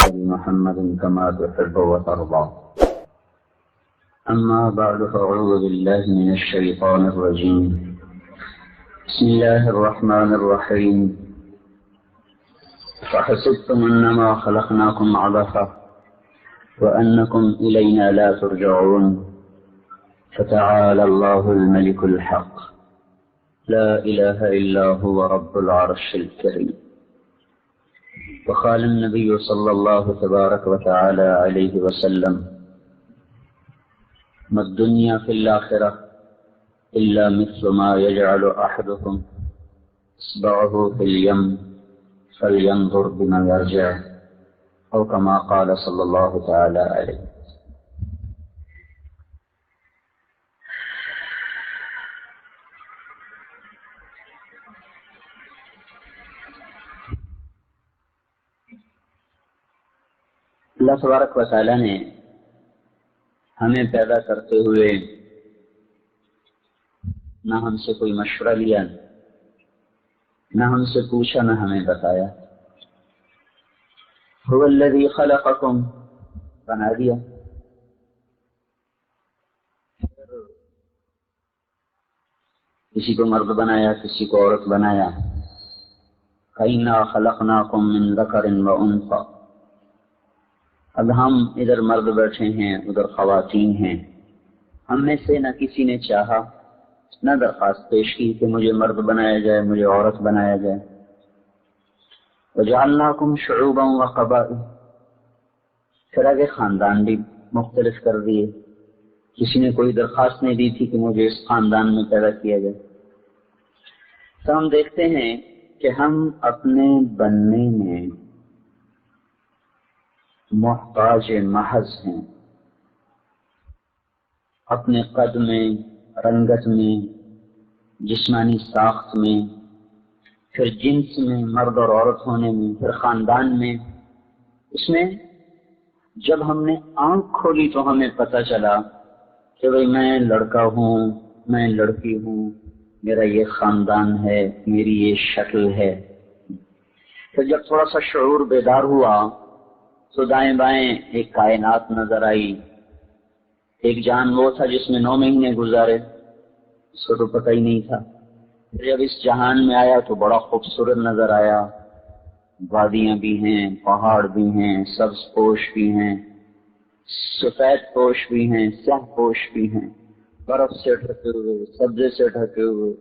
آل محمد كما تحب وترضى. أما بعد فأعوذ بالله من الشيطان الرجيم. بسم الله الرحمن الرحيم. فحسبتم أنما خلقناكم عبثا وأنكم إلينا لا ترجعون فتعالى الله الملك الحق لا إله إلا هو رب العرش الكريم. وقال النبي صلى الله تبارك وتعالى عليه وسلم: ما الدنيا في الآخرة إلا مثل ما يجعل أحدكم إصبعه في اليم فلينظر بما يرجع، أو كما قال صلى الله تعالى عليه. اللہ تبارک و تعالی نے ہمیں پیدا کرتے ہوئے نہ ہم سے کوئی مشورہ لیا، نہ ہم سے پوچھا، نہ ہمیں بتایا. هو الذی خلقکم، بنا دیا. کسی کو مرد بنایا، کسی کو عورت بنایا. فإنا خلقناکم من ذکر وانثی. اب ہم ادھر مرد بیٹھے ہیں، ادھر خواتین ہیں. ہم میں سے نہ کسی نے چاہا، نہ درخواست پیش کی کہ مجھے مرد بنایا جائے، مجھے عورت بنایا جائے. وجعلناکم شعوبا وقبائل. پھر آگے خاندان بھی مختلف کر دیے. کسی نے کوئی درخواست نہیں دی تھی کہ مجھے اس خاندان میں پیدا کیا جائے. تو ہم دیکھتے ہیں کہ ہم اپنے بننے میں محتاج محض ہیں. اپنے قد میں، رنگت میں، جسمانی ساخت میں، پھر جنس میں، مرد اور عورت ہونے میں، پھر خاندان میں. اس میں جب ہم نے آنکھ کھولی تو ہمیں پتہ چلا کہ بھئی میں لڑکا ہوں، میں لڑکی ہوں، میرا یہ خاندان ہے، میری یہ شکل ہے. پھر جب تھوڑا سا شعور بیدار ہوا تو دائیں بائیں ایک کائنات نظر آئی. ایک جان وہ تھا جس میں 9 مہینے گزارے، اس کو تو پتہ ہی نہیں تھا. پھر جب اس جہان میں آیا تو بڑا خوبصورت نظر آیا. وادیاں بھی ہیں، پہاڑ بھی ہیں، سبز پوش بھی ہیں، سفید پوش بھی ہیں، سیاہ پوش بھی ہیں، برف سے ڈھکے ہوئے، سبزے سے ڈھکے ہوئے،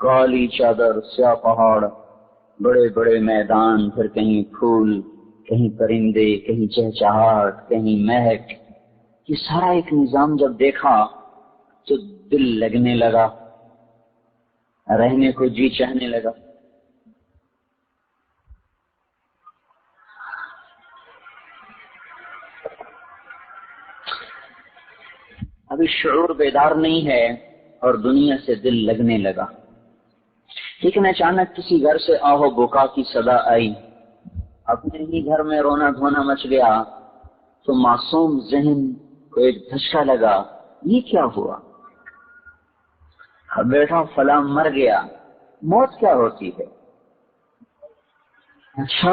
کالی چادر، سیاہ پہاڑ، بڑے بڑے میدان، پھر کہیں پھول، کہیں پرندے، کہیں چہچہاہٹ، کہیں مہک. یہ سارا ایک نظام جب دیکھا تو دل لگنے لگا، رہنے کو جی چاہنے لگا. ابھی شعور بیدار نہیں ہے اور دنیا سے دل لگنے لگا. لیکن اچانک کسی گھر سے آہو بکا کی صدا آئی. اپنے ہی گھر میں رونا دھونا مچ گیا تو معصوم ذہن کو ایک دھچکا لگا. یہ کیا ہوا؟ بیٹا فلاں مر گیا. موت کیا ہوتی ہے؟ اچھا،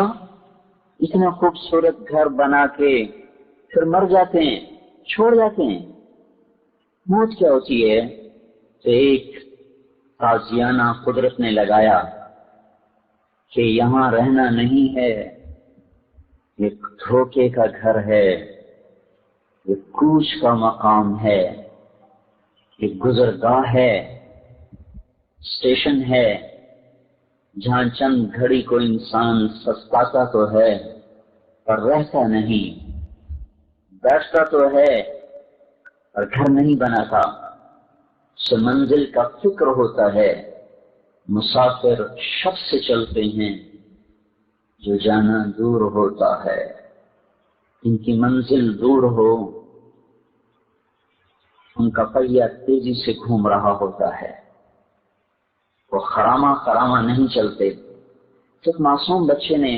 اتنا خوبصورت گھر بنا کے پھر مر جاتے ہیں، چھوڑ جاتے ہیں. موت کیا ہوتی ہے؟ تو ایک تازیانہ قدرت نے لگایا کہ یہاں رہنا نہیں ہے، یہ دھوکے کا گھر ہے، یہ کوچ کا مقام ہے، یہ گزرگاہ ہے، اسٹیشن ہے جہاں چند گھڑی کو انسان سستاتا تو ہے پر رہتا نہیں، بیٹھتا تو ہے اور گھر نہیں بناتا. سے منزل کا فکر ہوتا ہے. مسافر شب سے چلتے ہیں جو جانا دور ہوتا ہے. ان کی منزل دور ہو، ان کا پہیہ تیزی سے گھوم رہا ہوتا ہے. وہ خرامہ خرامہ نہیں چلتے. ایک معصوم بچے نے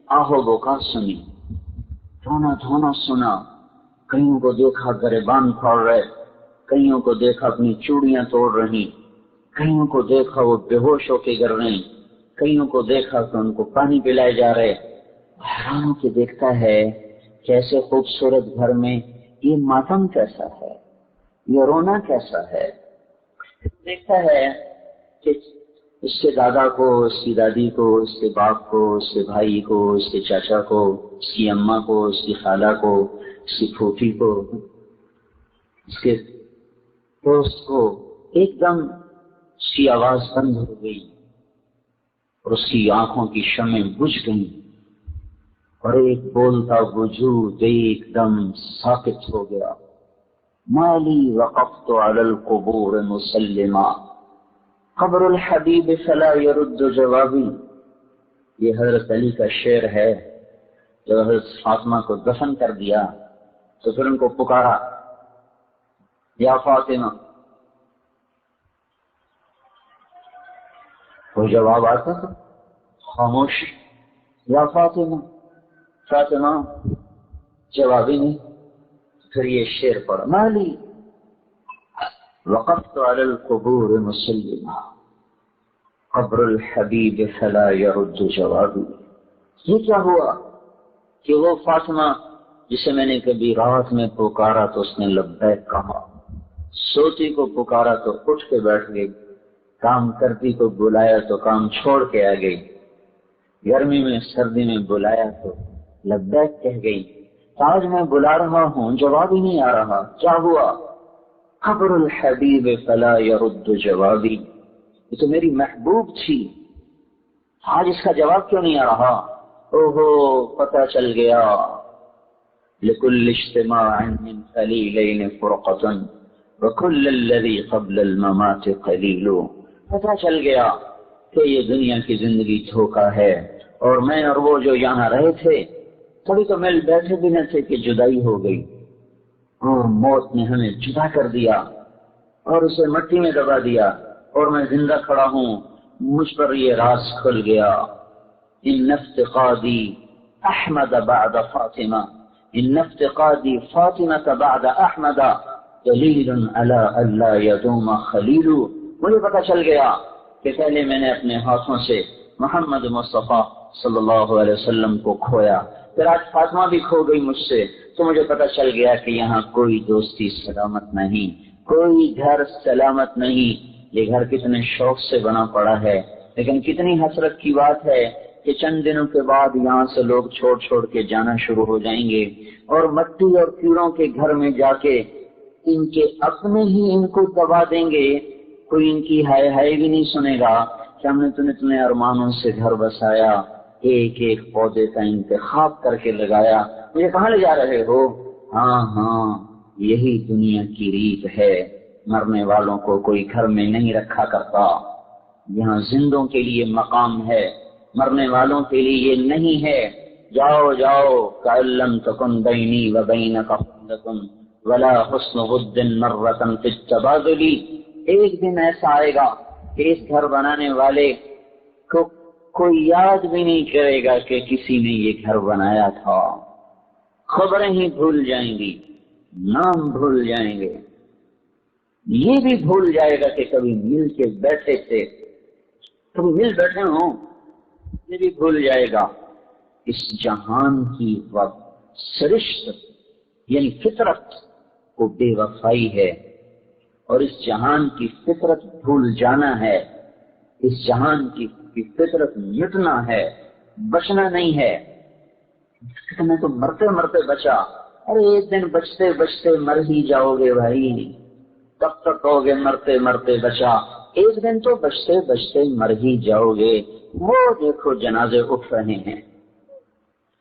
آہو بکا سنی، رونا دھونا سنا. کئیوں کو دیکھا گریبان پھاڑ رہے، کئیوں کو دیکھا اپنی چوڑیاں توڑ رہی، کئیوں کو دیکھا وہ بے ہوش ہو کے گر رہی، کئیوں کو دیکھا کہ ان کو پانی پلائے جا رہے. حیران ہو کے دیکھتا ہے کیسے خوبصورت گھر میں یہ ماتم کیسا ہے، یہ رونا کیسا ہے۔ دیکھتا ہے کہ اس کے دادا کو، اس کی دادی کو، اس کے باپ کو، اس کے بھائی کو، اس کے چاچا کو، اس کی اماں کو، اس کی خالہ کو، اس کی پھوپھی کو، اس کے دوست کو، ایک دم اس کی آواز بند ہو گئی اور اس کی آنکھوں کی شمعیں بجھ گئیں اور ایک بولتا وجود ایک دم ساکت ہو گیا۔ مالی وقفت علی القبور مسلما قبر الحبیب فلا يرد جوابی۔ یہ حضرت علی کا شعر ہے۔ جب حضرت فاطمہ کو دفن کر دیا تو پھر ان کو پکارا، یا فاطمہ، کوئی جواب آتا تھا؟ خاموش، یا فاطمہ، فاطمہ، جواب ہی نہیں۔ پھر یہ شعر پڑھا، مالی وقفت علی القبور مسلما قبر الحبیب فلا يرد جوابی۔ یہ کیا ہوا کہ وہ فاطمہ جسے میں نے کبھی رات میں پکارا تو اس نے لبیک کہا، سوتی کو پکارا تو اٹھ کے بیٹھ گئی، کام کرتی کو بلایا تو کام چھوڑ کے آ گئی، گرمی میں سردی میں بلایا تو لبیک کہہ گئی، آج میں بلا رہا ہوں جواب ہی نہیں آ رہا، کیا ہوا؟ قبر الحبیب فلا يرد جوابی، یہ تو میری محبوب تھی، آج اس کا جواب کیوں نہیں آ رہا؟ اوہو، پتہ چل گیا، لکل اجتماع من خلیلین فرقۃ وکل الذی قبل الممات قلیل۔ پتہ چل گیا کہ یہ دنیا کی زندگی دھوکہ ہے، اور میں اور وہ جو یہاں رہے تھے کبھی تو مل بیٹھے بھی نہ تھے کہ جدائی ہو گئی، اور موت نے ہمیں جدا کر دیا اور اسے مٹی میں دبا دیا، اور میں زندہ کھڑا ہوں، مجھ پر یہ راز کھل گیا۔ ان افتقادی احمد بعد فاطمہ، ان افتقادی فاطمہ بعد احمد دلیل علی الا یدوم خلیل۔ مجھے پتہ چل گیا کہ پہلے میں نے اپنے ہاتھوں سے محمد مصطفیٰ صلی اللہ علیہ وسلم کو کھویا، پھر آج فاطمہ بھی کھو گئی مجھ سے، تو مجھے پتہ چل گیا کہ یہاں کوئی دوستی سلامت نہیں، کوئی گھر سلامت نہیں۔ یہ گھر کتنے شوق سے بنا پڑا ہے، لیکن کتنی حسرت کی بات ہے کہ چند دنوں کے بعد یہاں سے لوگ چھوڑ چھوڑ کے جانا شروع ہو جائیں گے، اور مٹی اور کیڑوں کے گھر میں جا کے ان کے اپنے ہی ان کو دبا دیں گے، کوئی ان کی ہائے ہائے بھی نہیں سنے گا کہ ہم نے تمہیں ارمانوں سے گھر بسایا، ایک ایک پودے کا انتخاب کر کے لگایا، مجھے کہاں لے جا رہے ہو؟ ہاں ہاں، یہی دنیا کی ریت ہے، مرنے والوں کو کوئی گھر میں نہیں رکھا کرتا، یہاں زندوں کے لیے مقام ہے، مرنے والوں کے لیے یہ نہیں ہے۔ جاؤ جاؤ کأن لم تکن بینی و بینک خندق ولا حسن غد مرۃ فی التبادل۔ ایک دن ایسا آئے گا کہ اس گھر بنانے والے کو کوئی یاد بھی نہیں کرے گا کہ کسی نے یہ گھر بنایا تھا، خبریں ہی بھول جائیں گی، نام بھول جائیں گے، یہ بھی بھول جائے گا کہ کبھی مل کے بیٹھے تھے، کبھی مل بیٹھے ہوں، یہ بھی بھول جائے گا۔ اس جہان کی سرشت یعنی فطرت کو بے وفائی ہے، اور اس جہان کی فطرت بھول جانا ہے، اس جہان کی فطرت مٹنا ہے، بچنا نہیں ہے۔ میں تو مرتے مرتے بچا، ارے ایک دن بچتے بچتے مر ہی جاؤ گے بھائی، کب تک کہو گے مرتے مرتے بچا، ایک دن تو بچتے بچتے مر ہی جاؤ گے۔ وہ دیکھو جنازے اٹھ رہے ہیں،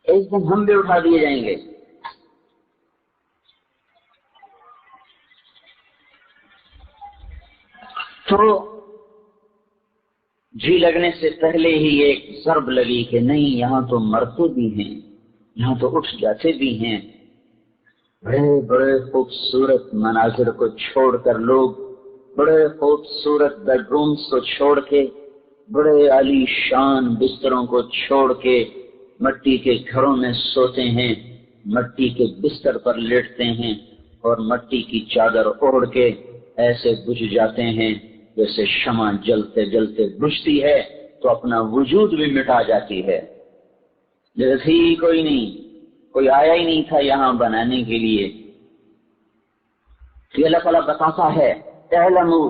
ایک دن ہم بھی اٹھا دیے جائیں گے۔ تو جی لگنے سے پہلے ہی ایک ضرب لگی کہ نہیں، یہاں تو مرتے بھی ہیں، یہاں تو اٹھ جاتے بھی ہیں۔ بڑے بڑے خوبصورت مناظر کو چھوڑ کر لوگ بڑے خوبصورت بیڈ رومز کو چھوڑ کے، بڑے عالی شان بستروں کو چھوڑ کے مٹی کے گھروں میں سوتے ہیں، مٹی کے بستر پر لیٹتے ہیں، اور مٹی کی چادر اوڑھ کے ایسے بجھ جاتے ہیں جیسے شمع جلتے جلتے بجھتی ہے تو اپنا وجود بھی مٹا جاتی ہے، جیسے کوئی نہیں، کوئی آیا ہی نہیں تھا یہاں بنانے کے لیے. یہ اللہ تعالیٰ بتاتا ہے اعلموا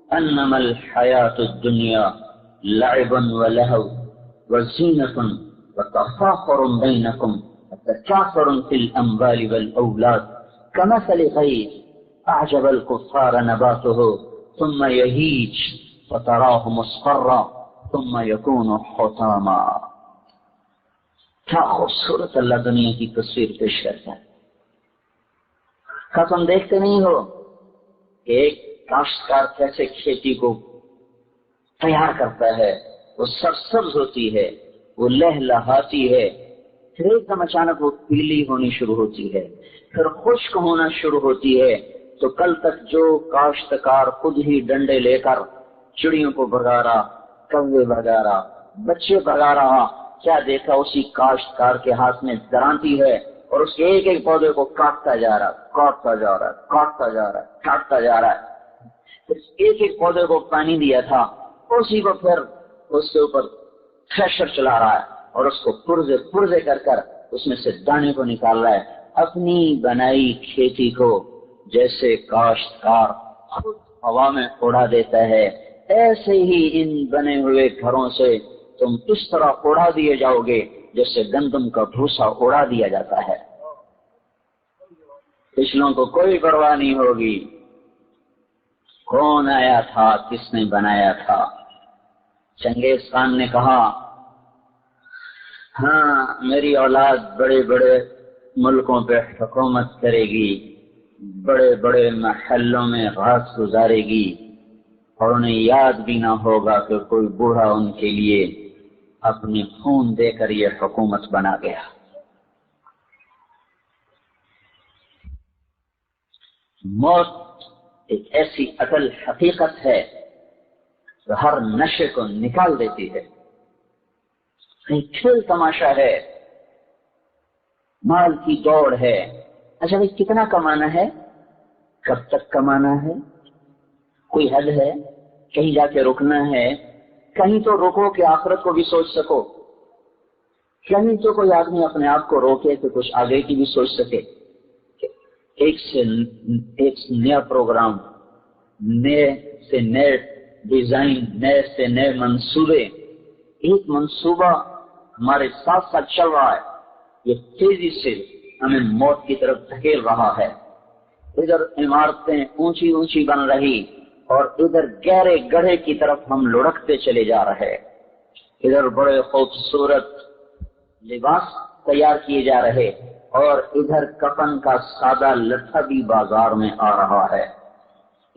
انما الحیات الدنیا لعب ولہو وزینۃ وتفاخر بینکم وتکاثر فی الاموال والاولاد کمثل غیث اعجب الکفار نباتہ ثم یہیج فتراہ مصفرا ثم یکون حطاما. کیا خوبصورت اللہ دنیا کی تصویر پیش کرتا ہے. کیا تم دیکھتے نہیں ہو کہ ایک کاشتکار کیسے کھیتی کو تیار کرتا ہے؟ وہ سرسبز ہوتی ہے، وہ لہلہاتی ہے، پھر ایک دم اچانک وہ پیلی ہونی شروع ہوتی ہے، پھر خشک ہونا شروع ہوتی ہے. تو کل تک جو کاشتکار خود ہی ڈنڈے لے کر چڑیوں کو بھگا رہا، کوے بھگا رہا، بچے بھگا رہا، کیا دیکھا اسی کاشتکار کے ہاتھ میں درانتی ہے اور اس کے ایک ایک پودے کو کاٹتا جا رہا کاٹتا جا رہا کاٹتا جا رہا کاٹتا جا رہا ہے. ایک ایک پودے کو پانی دیا تھا، اسی کو پھر اس کے اوپر تھریشر چلا رہا ہے اور اس کو پرزے پرزے کر کر اس میں سے دانے کو نکال رہا ہے. اپنی بنائی کھیتی کو جیسے کاشتکار خود ہوا میں اڑا دیتا ہے، ایسے ہی ان بنے ہوئے گھروں سے تم اس طرح اڑا دیے جاؤ گے جیسے گندم کا بھوسا اڑا دیا جاتا ہے. پچھلوں کو کوئی پرواہ نہیں ہوگی کون آیا تھا، کس نے بنایا تھا. چنگیز خان نے کہا ہاں میری اولاد بڑے بڑے ملکوں پہ حکومت کرے گی، بڑے بڑے محلوں میں رات گزارے گی، اور انہیں یاد بھی نہ ہوگا کہ کوئی بوڑھا ان کے لیے اپنے خون دے کر یہ حکومت بنا گیا. موت ایک ایسی اصل حقیقت ہے جو ہر نشے کو نکال دیتی ہے. ایک کھیل تماشا ہے، مال کی دوڑ ہے. اچھا بھائی کتنا کمانا ہے، کب تک کمانا ہے، کوئی حد ہے؟ کہیں جا کے رکنا ہے؟ کہیں تو روکو کہ آخرت کو بھی سوچ سکو، کہیں تو کوئی آدمی اپنے آپ کو روکے کہ کچھ آگے کی بھی سوچ سکے. ایک سے نیا پروگرام، نئے سے نئے ڈیزائن، نئے سے نئے منصوبے. ایک منصوبہ ہمارے ساتھ ساتھ چل رہا ہے، یہ تیزی سے ہمیں موت کی طرف دھکیل رہا ہے. ادھر عمارتیں اونچی اونچی بن رہی اور ادھر گہرے گڑھے کی طرف ہم لڑکتے چلے جا رہے. ادھر بڑے خوبصورت لباس تیار کیے جا رہے اور ادھر کفن کا سادہ لٹھا بھی بازار میں آ رہا ہے.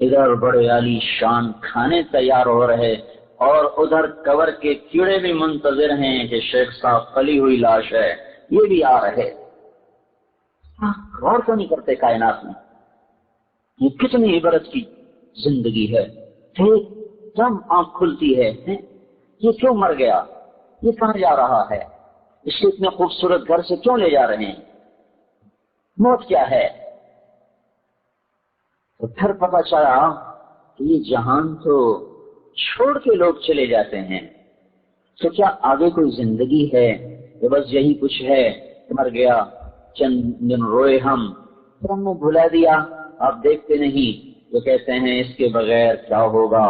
ادھر بڑے عالی شان کھانے تیار ہو رہے اور ادھر کور کے کیڑے بھی منتظر ہیں کہ شیخ صاحب پلی ہوئی لاش ہے، یہ بھی آ رہے. غور تو نہیں کرتے کائنات میں یہ کتنی عبرت کی زندگی ہے. ایک دم آنکھ کھلتی ہے، یہ کیوں مر گیا، یہ کہاں جا رہا ہے، اس کو اتنے خوبصورت گھر سے کیوں لے جا رہے ہیں، موت کیا ہے. تو پھر پتہ چلا کہ یہ جہان تو چھوڑ کے لوگ چلے جاتے ہیں. تو کیا آگے کوئی زندگی ہے؟ کہ بس یہی کچھ ہے، مر گیا، چند دن روئے ہم، پھر ہم نے بھلا دیا. آپ دیکھتے نہیں تو کہتے ہیں اس کے بغیر کیا ہوگا،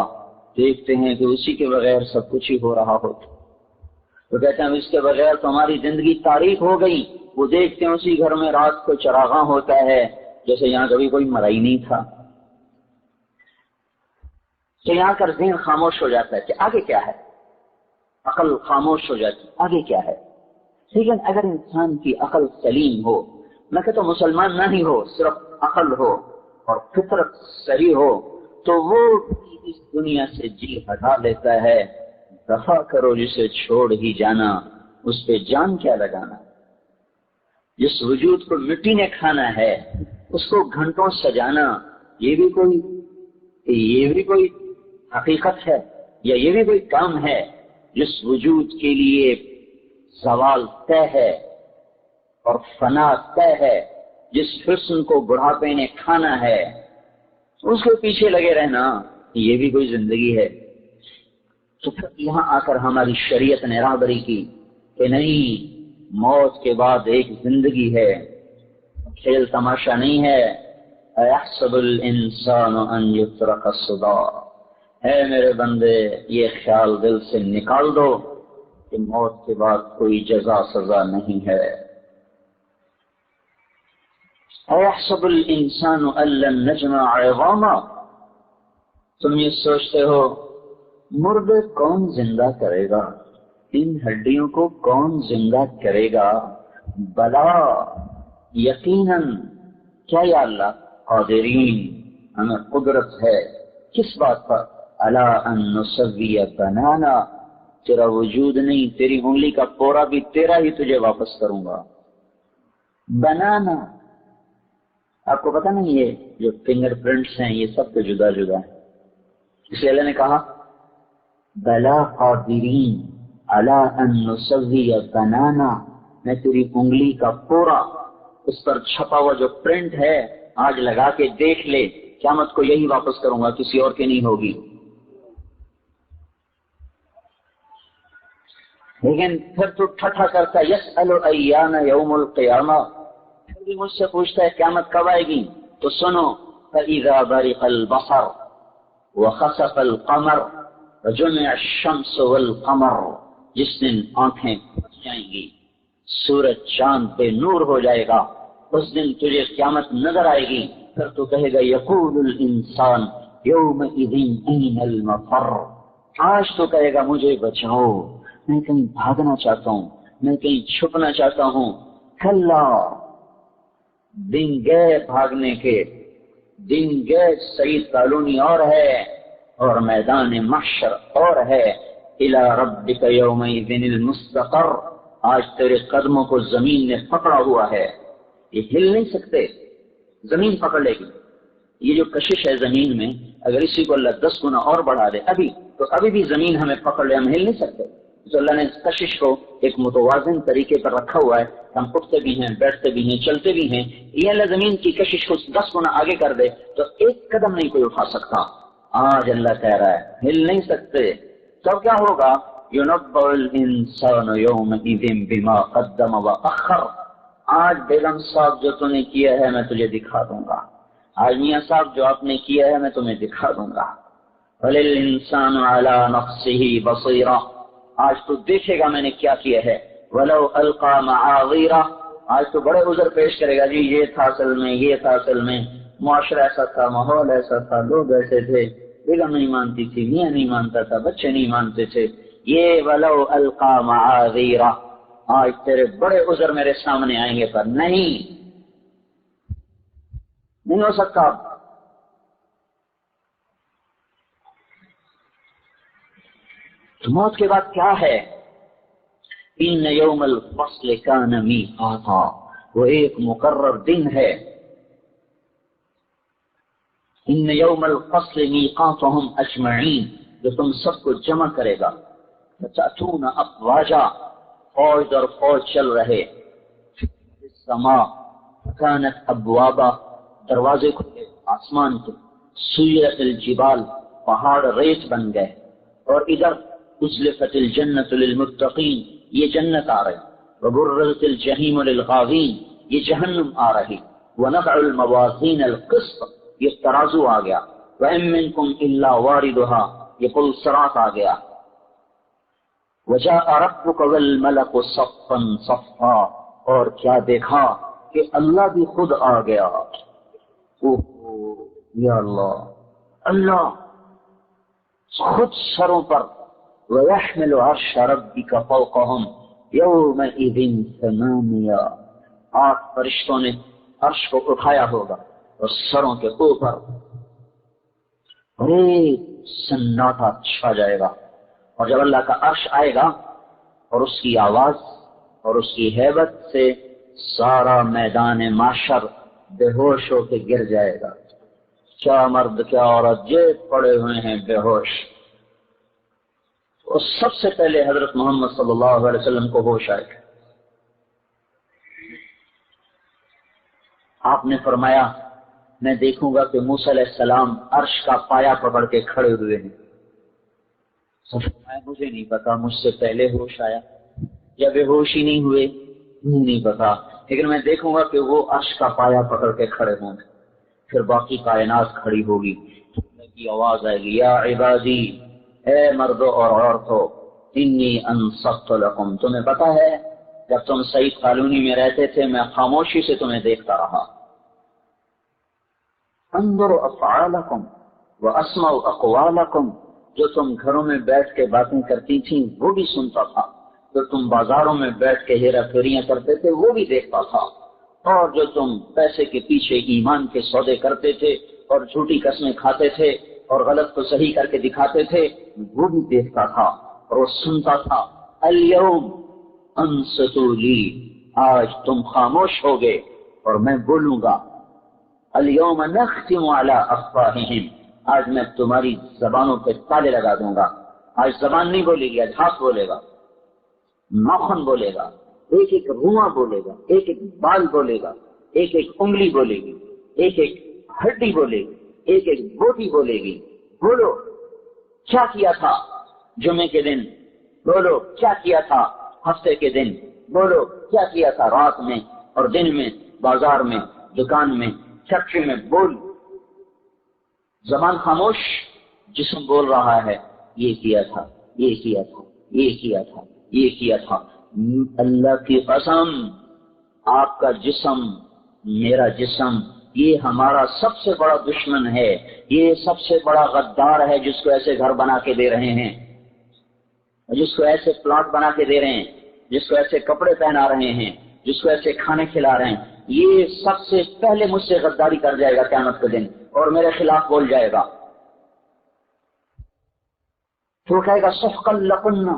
دیکھتے ہیں کہ اسی کے بغیر سب کچھ ہی ہو رہا ہوتا. تو کہتے ہیں اس کے بغیر تو ہماری زندگی تاریخ ہو گئی. وہ دیکھتے ہیں اسی گھر میں رات کو چراغاں ہوتا ہے جیسے یہاں کبھی کوئی مرا ہی نہیں تھا. تو یہاں کر ذہن خاموش ہو جاتا ہے کہ آگے کیا ہے، عقل خاموش ہو جاتی آگے کیا ہے. لیکن اگر انسان کی عقل سلیم ہو، میں کہتا ہوں مسلمان نہ ہی ہو، صرف عقل ہو اور فطرت صحیح ہو، تو وہ اس دنیا سے جی ہٹا لیتا ہے. دفع کرو جسے چھوڑ ہی جانا، اس پہ جان کیا لگانا. جس وجود کو مٹی نے کھانا ہے اس کو گھنٹوں سجانا، یہ بھی کوئی حقیقت ہے یا یہ بھی کوئی کام ہے. جس وجود کے لیے زوال طے ہے اور فنا طے ہے، جس حسن کو بڑھاپے نے کھانا ہے، اس کے پیچھے لگے رہنا یہ بھی کوئی زندگی ہے. تو پھر یہاں آ کر ہماری شریعت نے راہبری کی کہ نہیں، موت کے بعد ایک زندگی ہے، کھیل تماشا نہیں ہے۔ اَيَحْسَبُ الْإِنسَانُ أَن يُتْرَكَ سُدًى، اے میرے بندے یہ خیال دل سے نکال دو کہ موت کے بعد کوئی جزا سزا نہیں ہے۔ اَيَحْسَبُ الْإِنسَانُ أَن لَّن نَّجْمَعَ عِظَامَهُ، تم یہ سوچتے ہو مردے کون زندہ کرے گا، ان ہڈیوں کو کون زندہ کرے گا؟ بلا یقیناً، کیا یا اللہ قادرین، ہمیں قدرت ہے کس بات پر؟ الا ان نسوی بنانا، تیرا وجود نہیں، تیری انگلی کا پورا بھی تیرا ہی تجھے واپس کروں گا۔ بنانا، آپ کو پتہ نہیں یہ جو فنگر پرنٹس ہیں یہ سب تو جدا جدا ہیں، اس لیے اللہ نے کہا بلا قادرین الا ان نسوی بنانا، میں تیری انگلی کا پورا اس پر چھپا ہوا جو پرنٹ ہے آج لگا کے دیکھ لے، قیامت کو یہی واپس کروں گا، کسی اور کی نہیں ہوگی۔ لیکن پھر تو ٹھٹھا کرتا یسأل ایان یوم القیامہ، پھر بھی مجھ سے پوچھتا ہے قیامت کب آئے گی؟ تو سنو، فَإِذَا بَرِقَ الْبَصَرُ وَخَسَفَ الْقَمَرُ وَجُمِعَ الشَّمْسُ وَالْقَمَرُ، جس دن آنکھیں پھٹ جائیں گی، سورج چاند بے نور ہو جائے گا، اس دن تجھے قیامت نظر آئے گی، پھر تو کہے گا یقول الانسان یومئذ این المفر، آج تو کہے گا مجھے بچاؤ، میں کہیں بھاگنا چاہتا ہوں، میں کہیں چھپنا چاہتا ہوں۔ کلا، دن گئے بھاگنے کے، دن گئے سعید کالونی اور ہے اور میدان محشر اور ہے۔ الی ربک یومئذ المستقر، آج تیرے قدموں کو زمین نے پکڑا ہوا ہے، یہ ہل نہیں سکتے، زمین پکڑ لے گی۔ یہ جو کشش ہے زمین میں، اگر اسی کو اللہ 10 گنا اور بڑھا دے ابھی، تو ابھی بھی زمین ہمیں پکڑ لے، ہم ہل نہیں سکتے۔ تو اللہ نے اس کشش کو ایک متوازن طریقے پر رکھا ہوا ہے، ہم اٹھتے بھی ہیں، بیٹھتے بھی ہیں، چلتے بھی ہیں۔ یہ اللہ زمین کی کشش کو 10 گنا آگے کر دے تو ایک قدم نہیں کوئی اٹھا سکتا۔ آج اللہ کہہ رہا ہے ہل نہیں سکتے، تب کیا ہوگا؟ يُنَبَّأُ الْإِنسَانُ يَوْمَئِذٍ بِمَا قَدَّمَ وَأَخَّرَ، آج بیگم صاحب جو تم نے کیا ہے میں تجھے دکھا دوں گا، آج میاں صاحب جو آپ نے کیا ہے میں تمہیں دکھا دوں گا۔ وَلِلْإِنسَانُ عَلَى نَفْسِهِ بَصِيرَةٌ، آج تو دیکھے گا میں نے کیا کیا ہے۔ وَلَوْ أَلْقَى مَعَاذِيرَهُ، آج تو بڑے عذر پیش کرے گا، جی یہ تھا اصل میں، یہ تھا اصل میں، معاشرہ ایسا تھا، ماحول ایسا تھا، لوگ ایسے تھے، بیگم نہیں مانتی تھی، میاں نہیں مانتا تھا، بچے نہیں مانتے تھے، یہ وَلَوْ أَلْقَى مَعَاذِيرَهُ، آج تیرے بڑے عذر میرے سامنے آئیں گے، پر نہیں ہو سکتا۔ تو موت کے بعد کیا ہے؟ ان یوم الفصل کان میقاتا، وہ ایک مقرر دن ہے۔ ان یوم الفصل میقاتهم اجمعین، جو تم سب کو جمع کرے گا۔ فتأتون افواجا، فوج در فوج چل رہے۔ السماء كانت ابوابا، دروازے کھلے آسمان کے۔ سیرت الجبال، پہاڑ ریت بن گئے۔ اور ادھر ازلفت الجنت للمتقین، یہ جنت آ رہی۔ وبرزت الجحیم للغاوین، یہ جہنم آ رہی۔ ونضع الموازین القسط، یہ ترازو آ گیا۔ وَإِن مِّنكُمْ إِلَّا وَارِدُهَا، یہ پل صراط آ گیا۔ وَجَاءَ رَبُّكَ وَالْمَلَكُ صَفًّا صَفًّا، اور کیا دیکھا کہ اللہ بھی خود آ گیا۔ یا اللہ، اللہ خود سروں پر۔ وَيَحْمِلُ عَرْشَ رَبِّكَ فَوْقَهُمْ يَوْمَئِذٍ ثَمَانِيَةٌ، 8 فرشتوں نے عرش کو اٹھایا ہوگا اور سروں کے اوپر، اور ایک سناٹا چھا جائے گا۔ اور جب اللہ کا عرش آئے گا اور اس کی آواز اور اس کی ہیبت سے سارا میدان معاشر بے ہوش ہو کے گر جائے گا۔ کیا مرد کیا عورت جیت پڑے ہوئے ہیں بے ہوش۔ اور سب سے پہلے حضرت محمد صلی اللہ علیہ وسلم کو ہوش آئے گا۔ آپ نے فرمایا میں دیکھوں گا کہ موسیٰ علیہ السلام عرش کا پایا پکڑ کے کھڑے ہوئے ہیں۔ فرمایا مجھے نہیں پتا، مجھ سے پہلے ہوش آیا یا بے ہوش ہی نہیں ہوئے۔ نہیں پتا، لیکن میں دیکھوں گا کہ وہ عرش کا پایا پکڑ کے کھڑے ہوں گے، پھر باقی کائنات کھڑی ہوگی، کی آواز آئے گی، یا عبادی، اے مردوں اور عورتوں، انی انصت لکم، تمہیں پتا ہے جب تم سعید کالونی میں رہتے تھے میں خاموشی سے تمہیں دیکھتا رہا، انظر افعالکم واسمع اقوالکم، جو تم گھروں میں بیٹھ کے باتیں کرتی تھیں وہ بھی سنتا تھا، جو تم بازاروں میں بیٹھ کے ہیرا پھیریاں کرتے تھے وہ بھی دیکھتا تھا، اور جو تم پیسے کے پیچھے ایمان کے سودے کرتے تھے اور جھوٹی قسمیں کھاتے تھے اور غلط کو صحیح کر کے دکھاتے تھے وہ بھی دیکھتا تھا اور وہ سنتا تھا۔ الیوم انصتوا لی، آج تم خاموش ہوگے اور میں بولوں گا۔ الیوم نختم علی افواہہم، آج میں تمہاری زبانوں پہ تالے لگا دوں گا۔ آج زبان نہیں بولے گی، آج ہاتھ بولے گا، ناخن بولے گا، ایک ایک رواں بولے گا، ایک ایک بال بولے گا، ایک ایک انگلی بولے گی، ایک ایک ہڈی بولے گی، ایک ایک بوٹی بولے گی۔ بولو کیا کیا تھا جمعے کے دن، بولو کیا کیا تھا ہفتے کے دن، بولو کیا کیا تھا رات میں اور دن میں، بازار میں، دکان میں، فیکٹری میں، بول۔ زبان خاموش، جسم بول رہا ہے، یہ کیا تھا، یہ کیا تھا، یہ کیا تھا، یہ کیا تھا۔ اللہ کی قسم، آپ کا جسم، میرا جسم، یہ ہمارا سب سے بڑا دشمن ہے، یہ سب سے بڑا غدار ہے، جس کو ایسے گھر بنا کے دے رہے ہیں، جس کو ایسے پلاٹ بنا کے دے رہے ہیں، جس کو ایسے کپڑے پہنا رہے ہیں، جس کو ایسے کھانے کھلا رہے ہیں، یہ سب سے پہلے مجھ سے غداری کر جائے گا قیامت کے دن اور میرے خلاف بول جائے گا۔ تو کہے گا سحقا لکن،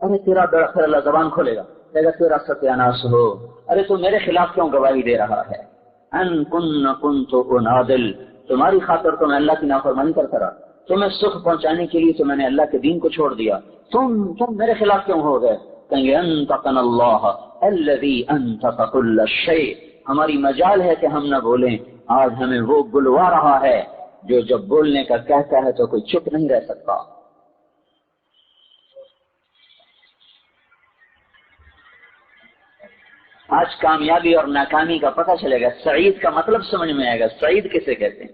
ارے تیرا خیر اللہ، زبان کھولے گا، کہے گا تیرا ستیاناس ہو، ارے تو میرے خلاف کیوں گواہی دے رہا ہے؟ ان کنت انادل، تمہاری خاطر تو میں اللہ کی نافرمانی کرتا رہا، تمہیں سکھ پہنچانے کے لیے تو میں نے اللہ کے دین کو چھوڑ دیا، تم میرے خلاف کیوں ہو گئے؟ کہیں گے انطقنا اللہ الذی انطق کل شیء، ہماری مجال ہے کہ ہم نہ بولیں، آج ہمیں وہ بلوا رہا ہے جو جب بولنے کا کہتا ہے تو کوئی چپ نہیں رہ سکتا۔ آج کامیابی اور ناکامی کا پتہ چلے گا، سعید کا مطلب سمجھ میں آئے گا، سعید کسے کہتے ہیں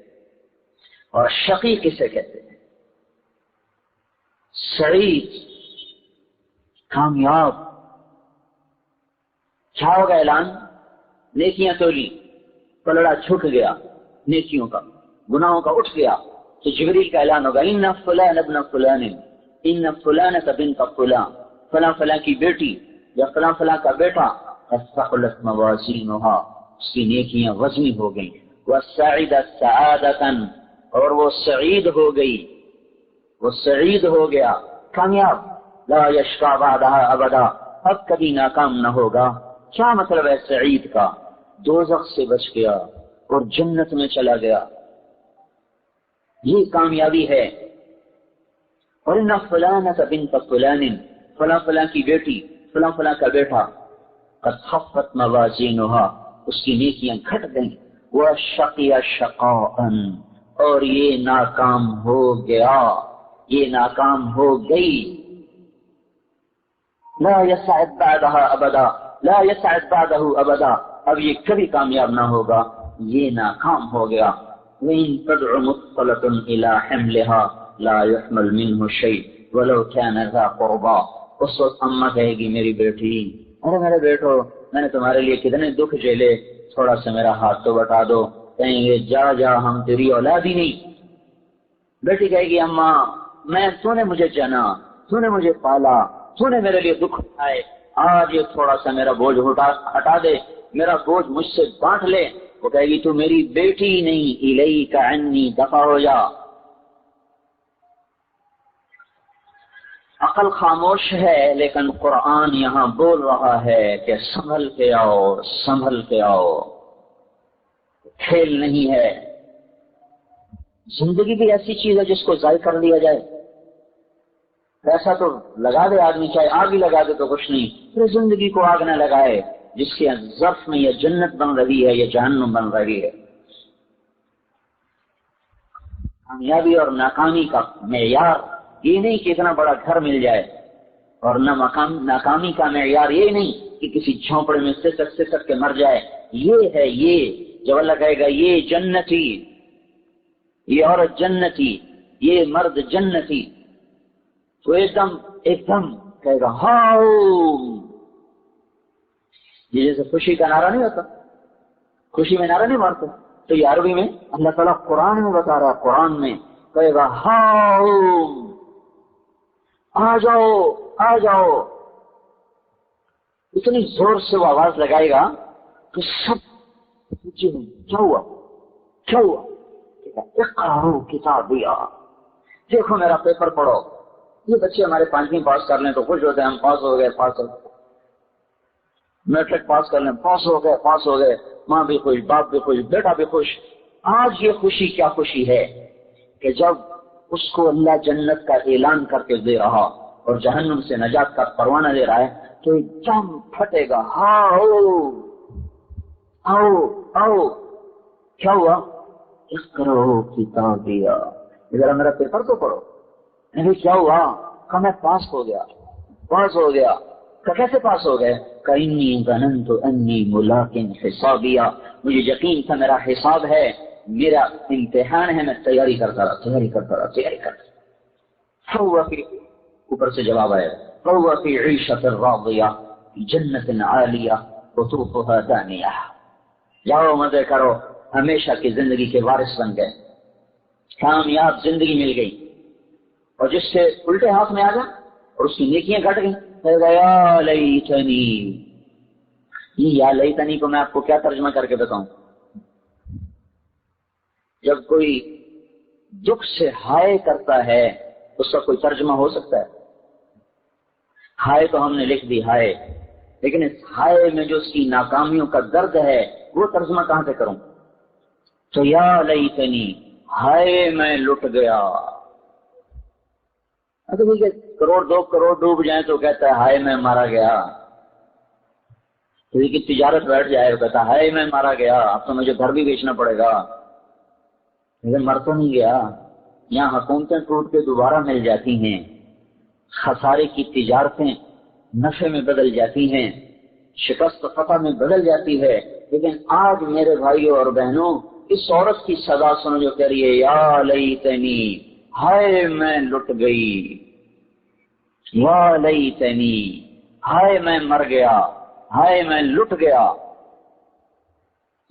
اور شقی کسے کہتے ہیں۔ سعید کامیاب، کیا ہوگا اعلان؟ نیکیاں تولی، پلڑا چھٹ گیا نیکیوں کا، گناہوں کا اٹھ گیا، تو جبریل کا اعلان ہوگا، ان فلان ابن فلان، ان فلانۃ بنت فلان، فلاں فلاں کی بیٹی یا فلاں فلاں کا بیٹا، ثقلت موازینھا، اس کی نیکیاں وزنی ہو گئیں، وسعدت سعادۃ، اور وہ سعید ہو گئی، وہ سعید ہو گیا، کامیاب، لا یشقی بعدھا ابدا، اب کبھی ناکام نہ ہوگا۔ کیا مطلب ہے سعید کا؟ دوزخ سے بچ گیا اور جنت میں چلا گیا، یہ کامیابی ہے۔ اور ان فلانۃ بنت فلان، فلاں فلاں کی بیٹی، فلاں فلاں کا بیٹا، قد خفت موازینھا، اس کی نیکیاں گھٹ گئیں، وشقی شقاء، اور یہ ناکام ہو گیا، یہ ناکام ہو گئی۔ لا يسعد بعدها ابدا، لا يسعد بعده ابدا، اب یہ کبھی کامیاب نہ ہوگا، یہ ناکام ہو گیا۔ وَإِن تَدْعُ مُثْقَلَةٌ إِلَى حِمْلِهَا لَا يُحْمَلْ مِنْهُ شَيْءٌ وَلَوْ كَانَ ذَا قُرْبَىٰ، اس وقت اماں کہے گی میری بیٹی، ارے میرے بیٹو، میں نے تمہارے لیے کتنے دکھ جھیلے، تھوڑا سا میرا ہاتھ تو بٹا دو۔ کہیں گے جا جا، ہم تیری اولاد ہی نہیں۔ بیٹی کہے گی اماں، تو نے مجھے جنا، تو نے مجھے پالا، تو نے میرے لیے دکھ اٹھائے، آج یہ تھوڑا سا میرا بوجھ ہٹا دے، میرا بوجھ مجھ سے بانٹ لے۔ وہ کہے گی تو میری بیٹی ہی نہیں، الیک عنی، دفع ہو جا۔ عقل خاموش ہے لیکن قرآن یہاں بول رہا ہے کہ سنبھل کے آؤ، سنبھل کے آؤ، کھیل نہیں ہے۔ زندگی بھی ایسی چیز ہے جس کو ضائع کر لیا جائے، پیسہ تو لگا دے آدمی، چاہے آگ ہی لگا دے تو کچھ نہیں، پھر زندگی کو آگ نہ لگائے جس کے ظرف میں یہ جنت بن رہی ہے، یہ جہنم بن رہی ہے۔ کامیابی اور ناکامی کا معیار یہ نہیں کہ اتنا بڑا گھر مل جائے، اور ناکامی کا معیار یہ نہیں کہ کسی جھونپڑے میں سسک کے مر جائے. یہ ہے یہ جب اللہ کہے گا یہ جنتی، یہ عورت جنتی، یہ مرد جنتی، تو ایک دم کہے گا ہاؤ. یہ جیسے خوشی کا نعرہ نہیں ہوتا، خوشی میں نعرہ نہیں مارتے، تو یہ عربی میں اللہ تعالیٰ قرآن میں بتا رہا ہے. قرآن میں کہے گا ہاؤ، آ جاؤ آ جاؤ. اتنی زور سے وہ آواز لگائے گا کہ سب کیا ہوا کیا ہوا. اقرأوا کتابیا، دیکھو میرا پیپر پڑھو. یہ بچے ہمارے 5ویں پاس کر لیں تو خوش ہوتے ہیں، ہم پاس ہو گئے پاس ہو گئے. میٹرک پاس کر لیں پاس ہو گئے، ماں بھی خوش، باپ بھی خوش، بیٹا بھی خوش. آج یہ خوشی کیا خوشی ہے کہ جب اس کو اللہ جنت کا اعلان کر کے دے رہا اور جہنم سے نجات کا پروانہ دے رہا ہے تو ایک دم پھٹے گا ہاؤ آؤ آؤ. کیا ہوا؟ اقرأوا کتابیا، ذرا میرا پیپر تو پڑھو. نہیں کیا ہوا؟ کہ میں پاس ہو گیا. کہ کیسے پاس ہو گئے؟ کہ انی ظننت انی ملاق حسابیا، مجھے یقین تھا میرا حساب ہے، میرا امتحان ہے، میں تیاری کرتا رہا. فهو فی، اوپر سے جواب آیا، فهو فی عیشۃ راضیہ جنت عالیہ قطوفها دانیہ. جاؤ مزے کرو، ہمیشہ کی زندگی کے وارث بن گئے، کامیاب زندگی مل گئی. اور جس سے الٹے ہاتھ میں آ جائے اور اس کی نیکیاں گھٹ گئی، یا لیتنی. یہ یا لیتنی کو میں آپ کو کیا ترجمہ کر کے بتاؤں؟ جب کوئی دکھ سے ہائے کرتا ہے اس کا کوئی ترجمہ ہو سکتا ہے؟ ہائے تو ہم نے لکھ دی ہائے، لیکن اس ہائے میں جو اس کی ناکامیوں کا درد ہے وہ ترجمہ کہاں سے کروں؟ تو یا لیتنی، ہائے میں لٹ گیا. کروڑ 2 کروڑ ڈوب جائیں تو کہتا ہے ہائے میں مارا گیا. کسی کی تجارت بیٹھ جائے تو کہتا ہے ہائے میں مارا گیا، اب تو مجھے گھر بھی بیچنا پڑے گا. لیکن مر تو نہیں گیا. یہاں حکومتیں ٹوٹ کے دوبارہ مل جاتی ہیں، خسارے کی تجارتیں نفع میں بدل جاتی ہیں، شکست فتح میں بدل جاتی ہے. لیکن آج میرے بھائیوں اور بہنوں اس عورت کی صدا سنو جو کہہ رہی ہے یا لیتنی، ہائے میں لٹ گئی، یا لیتنی، ہائے میں مر گیا، ہائے میں لٹ گیا.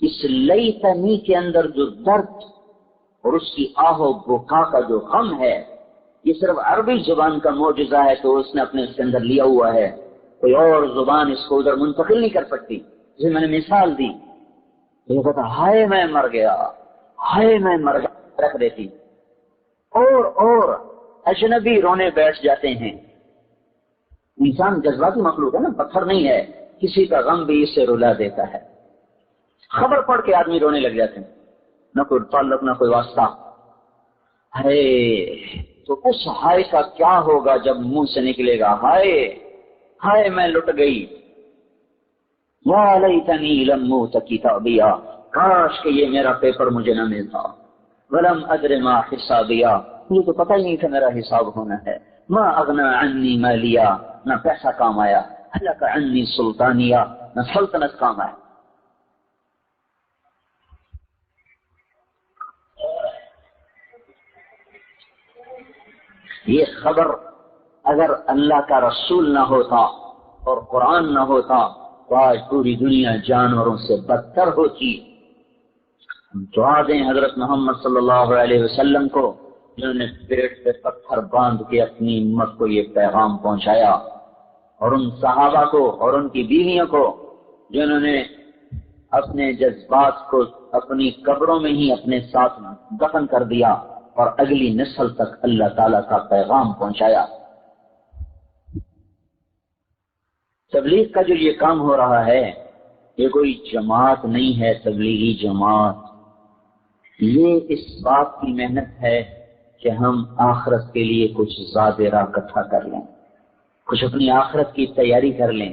اس لیتنی کے اندر جو درد اور اس کی آہ و بکا کا جو غم ہے، یہ صرف عربی زبان کا معجزہ ہے تو اس نے اپنے اس کے اندر لیا ہوا ہے. کوئی اور زبان اس کو ادھر منتقل نہیں کر سکتی. جسے میں نے مثال دی، یہ کہتا ہائے میں مر گیا، ہائے میں مر گیا رکھ دیتی. اور اجنبی رونے بیٹھ جاتے ہیں. انسان جذباتی مخلوق ہے نا، پتھر نہیں ہے. کسی کا غم بھی اسے رلا دیتا ہے. خبر پڑھ کے آدمی رونے لگ جاتے ہیں، نہ کوئی تعلق نہ کوئی واسطہ. ارے تو اس ہائے کا کیا ہوگا جب منہ سے نکلے گا ہائے، ہائے میں لٹ گئی. یا لیتنی لم اوت کتابیا، کاش کہ یہ میرا پیپر مجھے نہ ملتا. ولم ادر ما حسابیا، مجھے تو پتہ ہی نہیں تھا میرا حساب ہونا ہے. ما اغنى عني مالیا، نہ پیسہ کام آیا. ہلک عني سلطانیہ، نہ سلطنت کام آیا. یہ خبر اگر اللہ کا رسول نہ ہوتا اور قرآن نہ ہوتا تو آج پوری دنیا جانوروں سے بدتر ہوتی. دعا دیں حضرت محمد صلی اللہ علیہ وسلم کو جنہوں نے پیٹ پہ پتھر باندھ کے اپنی امت کو یہ پیغام پہنچایا، اور ان صحابہ کو اور ان کی بیویوں کو جنہوں نے اپنے جذبات کو اپنی قبروں میں ہی اپنے ساتھ دفن کر دیا اور اگلی نسل تک اللہ تعالیٰ کا پیغام پہنچایا. تبلیغ کا جو یہ کام ہو رہا ہے یہ کوئی جماعت نہیں ہے، تبلیغی جماعت. یہ اس بات کی محنت ہے کہ ہم آخرت کے لیے کچھ زیادہ راہ اکٹھا کر لیں، کچھ اپنی آخرت کی تیاری کر لیں،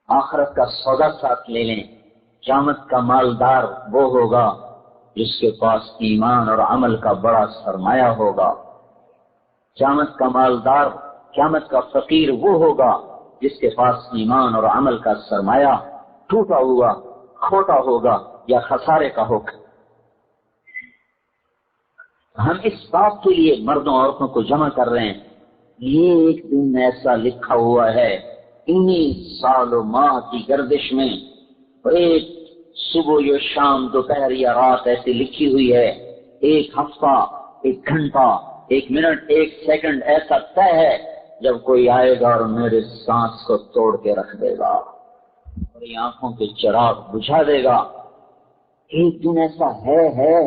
آخرت کا سودا ساتھ لے لیں. قیامت کا مالدار وہ ہوگا جس کے پاس ایمان اور عمل کا بڑا سرمایہ ہوگا. قیامت کا مالدار، قیامت کا فقیر وہ ہوگا جس کے پاس ایمان اور عمل کا سرمایہ ٹوٹا ہوا کھوٹا ہوگا یا خسارے کا ہوگا۔ ہم اس بات کے لیے مردوں عورتوں کو جمع کر رہے ہیں، یہ ایک دن ایسا لکھا ہوا ہے انہی سال و ماہ کی گردش میں، اور ایک صبح یا شام دوپہر یا رات ایسی لکھی ہوئی ہے، ایک ہفتہ، ایک گھنٹہ، ایک منٹ، ایک سیکنڈ ایسا طے ہے جب کوئی آئے گا اور میرے سانس کو توڑ کے رکھ دے گا اور یہ آنکھوں کے چراغ بجھا دے گا۔ ایک دن ایسا ہے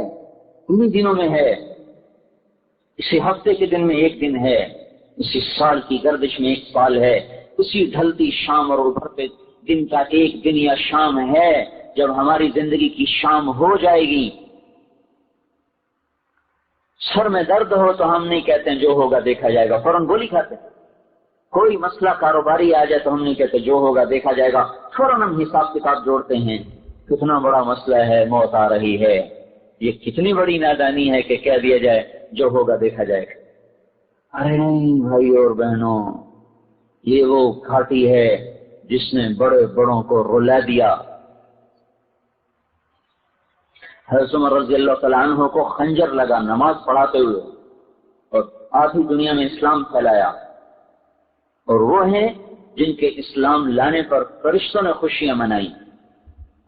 انہی دنوں میں ہے، اسی ہفتے کے دن میں ایک دن ہے، اسی سال کی گردش میں ایک سال ہے، اسی ڈھلتی شام اور ابھرتے دن کا ایک دن یا شام ہے جب ہماری زندگی کی شام ہو جائے گی۔ سر میں درد ہو تو ہم نہیں کہتے ہیں جو ہوگا دیکھا جائے گا، فوراً گولی کھاتے ہیں۔ کوئی مسئلہ کاروباری آ جائے تو ہم نہیں کہتے جو ہوگا دیکھا جائے گا، فوراً ہم حساب کتاب جوڑتے ہیں، کتنا بڑا مسئلہ ہے، موت آ رہی ہے، یہ کتنی بڑی نادانی ہے کہ کہہ دیا جائے جو ہوگا دیکھا جائے گا۔ ارے نہیں بھائی اور بہنوں، یہ وہ گھاٹی ہے جس نے بڑے بڑوں کو رلا دیا۔ حضرت عمر رضی اللہ تعالیٰ عنہ کو خنجر لگا نماز پڑھاتے ہوئے اور آدھی دنیا میں اسلام پھیلایا، اور وہ ہیں جن کے اسلام لانے پر فرشتوں نے خوشیاں منائی،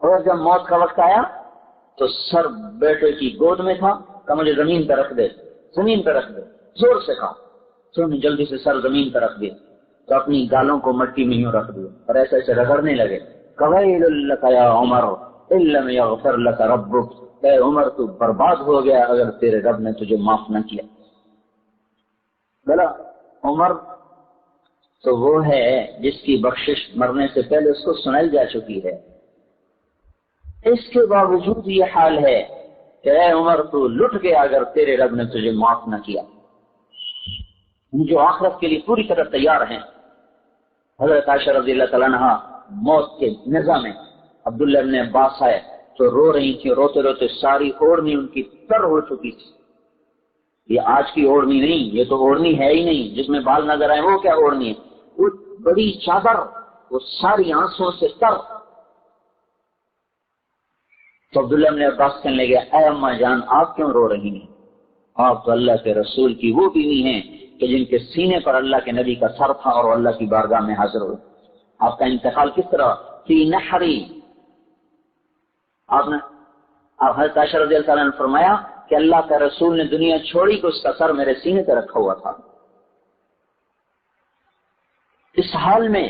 اور جب موت کا وقت آیا تو سر بیٹے کی گود میں تھا کہ مجھے زمین پہ رکھ دے، زمین پہ رکھ دے، زور سے کہا تو نے جلدی سے سر زمین پہ رکھ دیا، تو اپنی گالوں کو مٹی میں یوں رکھ دیا اور ایسے ایسے رگڑنے لگے، قویل لک یا عمر ان لم یغفر لک ربک، اے عمر تو برباد ہو گیا اگر تیرے رب نے تجھے معاف نہ کیا۔ بلا عمر تو وہ ہے جس کی بخشش مرنے سے پہلے اس کو سنائی جا چکی ہے، اس کے باوجود یہ حال ہے کہ اے عمر تو لٹ گیا اگر تیرے رب نے تجھے معاف نہ کیا۔ جو آخرت کے لیے پوری طرح تیار ہیں، حضرت عائشہ رضی اللہ تعالیٰ عنہ موت کے نظام میں عبداللہ ابن عباس آئے تو رو رہی تھی، روتے روتے ساری اوڑھنی ان کی تر ہو چکی تھی۔ یہ آج کی اوڑھنی نہیں، یہ تو اوڑھنی ہے ہی نہیں جس میں بال نظر آئے، وہ کیا اوڑھنی ہے، وہ بڑی چادر، وہ ساری آنسوں سے تر۔ تو عبداللہ ابن عباس کہنے لگے اے اماں جان آپ کیوں رو رہی ہیں، آپ تو اللہ کے رسول کی وہ بیوی ہیں کہ جن کے سینے پر اللہ کے نبی کا سر تھا اور اللہ کی بارگاہ میں حاضر ہوئے۔ آپ کا انتقال کس طرح فی نحری، آپ حضرت عائشہ رضی اللہ عنہ نے فرمایا کہ اللہ کا رسول نے دنیا چھوڑی کہ اس کا سر میرے سینے پہ رکھا ہوا تھا۔ اس حال میں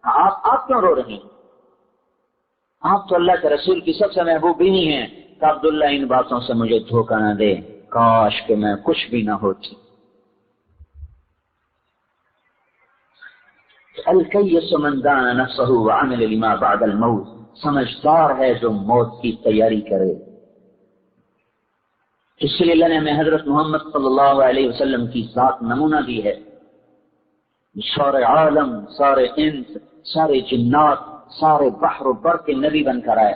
آپ کیوں رو رہی ہیں، آپ تو اللہ کے رسول کی سب سے محبوب بیوی ہیں کہ عبداللہ ان باتوں سے مجھے دھوکہ نہ دے، کاش کہ میں کچھ بھی نہ ہوتی۔ الکیس من دان نفسہ وعمل لما بعد الموت، سمجھدار ہے جو موت کی تیاری کرے۔ اس لیے اللہ نے ہمیں حضرت محمد صلی اللہ علیہ وسلم کی ذات نمونہ دی ہے، سارے عالم، سارے انس، سارے جنات، سارے بحر و بر کے نبی بن کر آئے،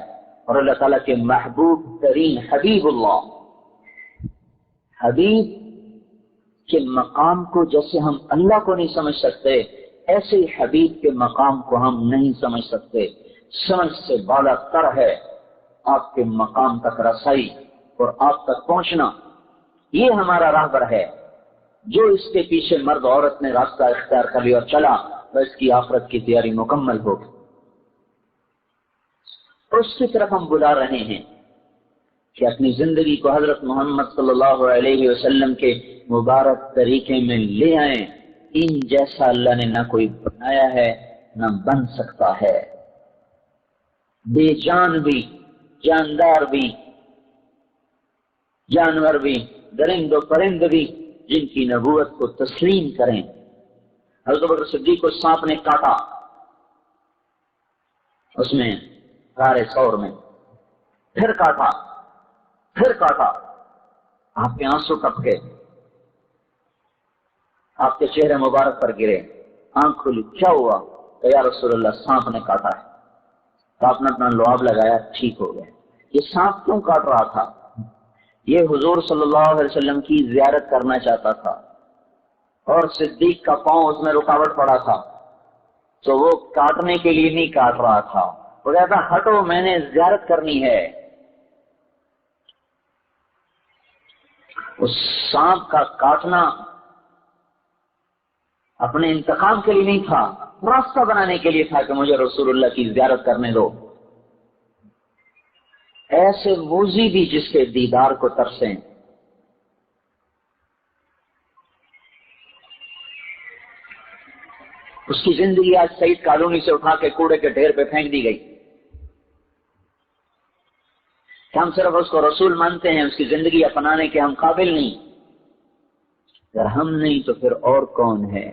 اور اللہ تعالیٰ کے محبوب ترین حبیب اللہ، حبیب کے مقام کو جیسے ہم اللہ کو نہیں سمجھ سکتے، ایسے ہی حبیب کے مقام کو ہم نہیں سمجھ سکتے۔ سمجھ سے بالا تر ہے آپ کے مقام تک رسائی اور آپ تک پہنچنا، یہ ہمارا راہبر ہے۔ جو اس کے پیچھے مرد عورت نے راستہ اختیار کر لیا اور چلا تو اس کی آخرت کی تیاری مکمل ہوگی، اور اس کی طرف ہم بلا رہے ہیں کہ اپنی زندگی کو حضرت محمد صلی اللہ علیہ وسلم کے مبارک طریقے میں لے آئیں۔ ان جیسا اللہ نے نہ کوئی بنایا ہے نہ بن سکتا ہے، بے جان بھی، جاندار بھی، جانور بھی، درند و پرند بھی جن کی نبوت کو تسلیم کریں۔ حضرت ابوبکر صدیق کو سانپ نے کاٹا، اس میں غار ثور میں، پھر کاٹا، آپ کے آنسو ٹپکے، آپ کے چہرے مبارک پر گرے، آنکھ کھلی، کیا ہوا؟ کہ یا رسول اللہ سانپ نے کاٹا ہے۔ تو آپ نے اپنا لعاب لگایا، ٹھیک ہو گیا۔ یہ سانپ کیوں کاٹ رہا تھا؟ یہ حضور صلی اللہ علیہ وسلم کی زیارت کرنا چاہتا تھا، اور صدیق کا پاؤں اس میں رکاوٹ پڑا تھا، تو وہ کاٹنے کے لیے نہیں کاٹ رہا تھا، وہ کہتا ہٹو میں نے زیارت کرنی ہے۔ اس سانپ کا کاٹنا اپنے انتقام کے لیے نہیں تھا، راستہ بنانے کے لیے تھا کہ مجھے رسول اللہ کی زیارت کرنے دو۔ ایسے موذی بھی جس کے دیدار کو ترسیں۔ اس کی زندگی آج سعید کالونی سے اٹھا کے کوڑے کے ڈھیر پہ پھینک دی گئی کہ ہم صرف اس کو رسول مانتے ہیں، اس کی زندگی اپنانے کے ہم قابل نہیں۔ اگر ہم نہیں تو پھر اور کون ہے؟